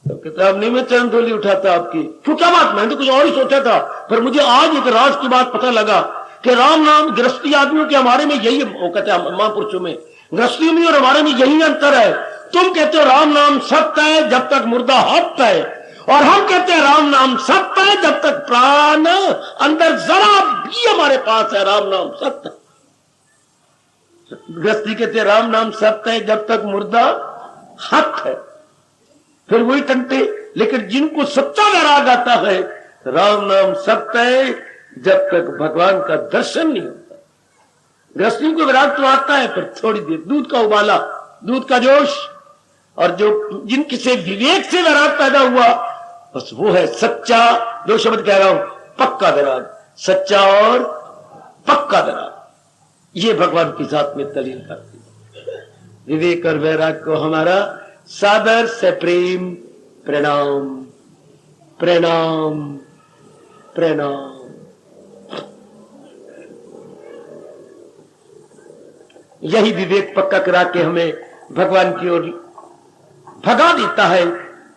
तो किताब नहीं, मैं चरण धोली उठाता आपकी। क्यों क्या बात? मैंने तो कुछ और ही सोचा था, पर मुझे आज एक राज की बात पता लगा कि राम नाम गृहस्थी आदमियों के हमारे में यही, वो कहते हैं महापुरुषों में, गृहस्थियों में और हमारे में यही अंतर है। तुम कहते हो राम नाम सत्य है जब तक मुर्दा हत्या है, और हम कहते हैं राम नाम सत्य है जब तक प्राण अंदर जरा भी हमारे पास है। राम नाम सत्य। गृहस्थी कहते हैं राम नाम सत्य है जब तक मुर्दा हत्या है, फिर वही टंटे। लेकिन जिनको सच्चा वैराग आता है, राम नाम सत्य है जब तक भगवान का दर्शन नहीं होता। गृहस्थियों को वैराग तो आता है, पर थोड़ी देर, दूध का उबाला, दूध का जोश, और जो जिनकी से विवेक से वैराग पैदा हुआ, बस वो है सच्चा, दो शब्द कह रहा हूं, पक्का वैराग, सच्चा और पक्का वैराग। ये भगवान की जात में दलील करती है। विवेक और वैराग को हमारा सादर से प्रेम प्रणाम, प्रणाम, प्रणाम। यही विवेक पक्का करा के हमें भगवान की ओर भगा देता है।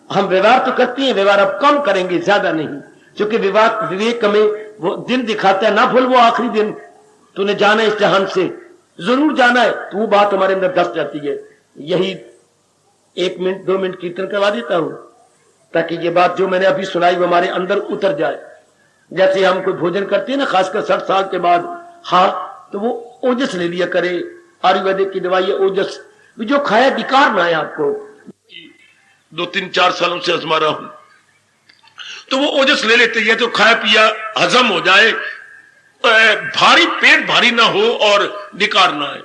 हम व्यवहार तो करते हैं, व्यवहार अब कम करेंगे, ज्यादा नहीं, क्योंकि विवेक हमें वो दिन दिखाता है, ना भूल वो आखिरी दिन, तूने जाना है इस जहान से, जरूर जाना है, तो वो बात हमारे अंदर धस जाती है। यही 1 मिनट 2 मिनट कीर्तन करवा देता हूं ताकि ये बात जो मैंने अभी सुनाई वो हमारे अंदर उतर जाए। जैसे हम कोई भोजन करते हैं ना, खासकर 60 साल के बाद, हाँ, तो वो ओजस ले लिया करे, आयुर्वेदिक की दवाई है ओजस, जो खाया विकार ना है आपको। 2-3-4 सालों से आजमा रहा हूं, तो वो ओजस ले लेते हैं तो खाया पिया हजम हो जाए, भारी पेट भारी ना हो और विकार ना आए।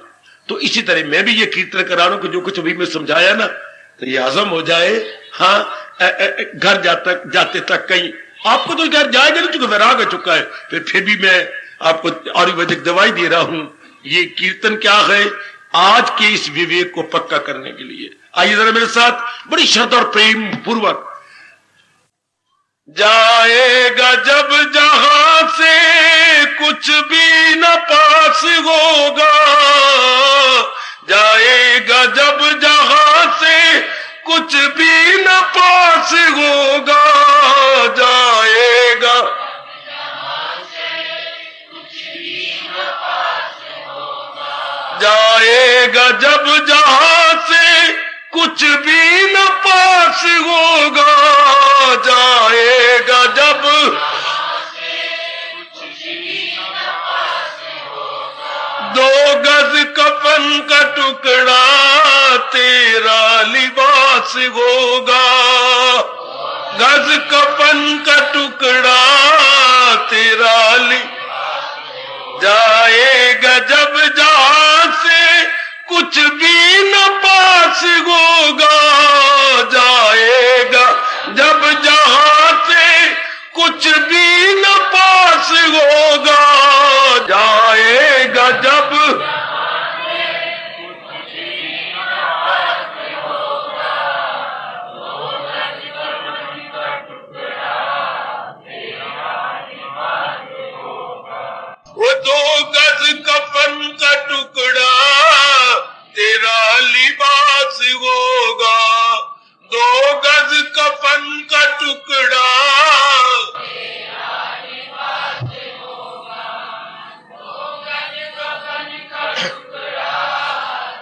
तो इसी तरह मैं भी ये कीर्तन करा रहा हूं कि जो कुछ अभी मैं समझाया ना, तो ये हजम हो जाए। हाँ, घर जाते तक कहीं आपको तो घर जाएगा नहीं, चूंकि वैराग आ चुका है, फिर भी मैं आपको आयुर्वेदिक दवाई दे रहा हूं। ये कीर्तन क्या है? आज के इस विवेक को पक्का करने के लिए। आइए जरा मेरे साथ बड़ी श्रद्धा और प्रेम पूर्वक। जाएगा जब जहां से कुछ भी न पास होगा, जाएगा जब जहां से कुछ भी न पास होगा, जाएगा जाएगा जब जहां से कुछ भी न पास होगा, जाएगा जब दो गज कफन का टुकड़ा तेरा लिबास होगा, गज कफन का टुकड़ा तेरा जाएगा जब जहां से कुछ भी न पास होगा, जाएगा जब जहां से कुछ भी न पास होगा, जाएगा जब वो 2 गज कफन का टुकड़ा तेरा लिबास होगा, 2 गज कफन का टुकड़ा तेरा लिबास होगा, 2 गज कफन का टुकड़ा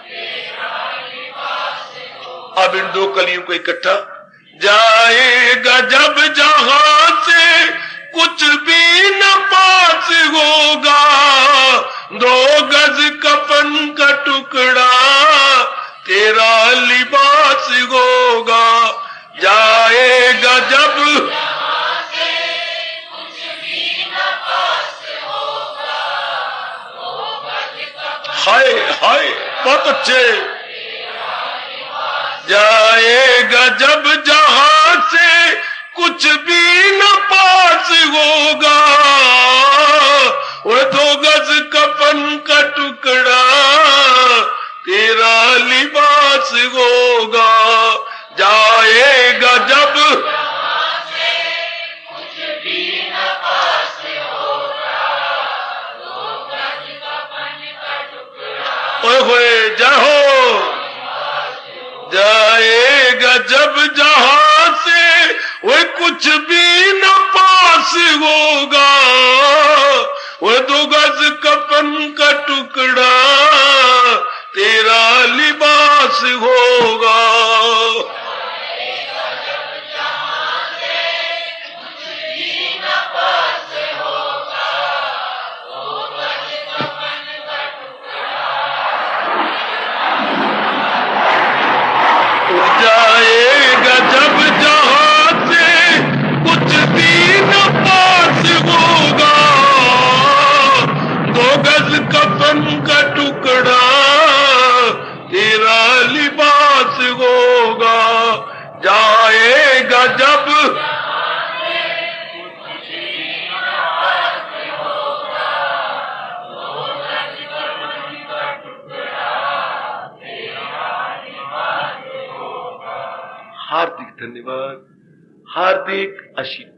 तेरा लिबास होगा। अब इन 2 कलियों को इकट्ठा, जाएगा जब जहां से कुछ भी न पास होगा, 2 गज कफन का टुकड़ा तेरा लिबास होगा, जाएगा जब जहां से कुछ भी न पास होगा, 2 गज कफन। हाय हाय, बहुत अच्छे। जाएगा जब जहां से कुछ भी न पास होगा, वो 2 गज कफन का टुकड़ा तेरा लिबास होगा, जाएगा जब जहां से कुछ भी न पास होगा, 2 गज कफन का टुकड़ा। ओए होए, जय हो। जाएगा जब जहां से वो कुछ भी न पास होगा, वो 2 गज कफन का टुकड़ा तेरा लिबास होगा। जाएगा जब जहां से कुछ भी न पास होगा, धन्यवाद। हार्दिक आशीर्वाद।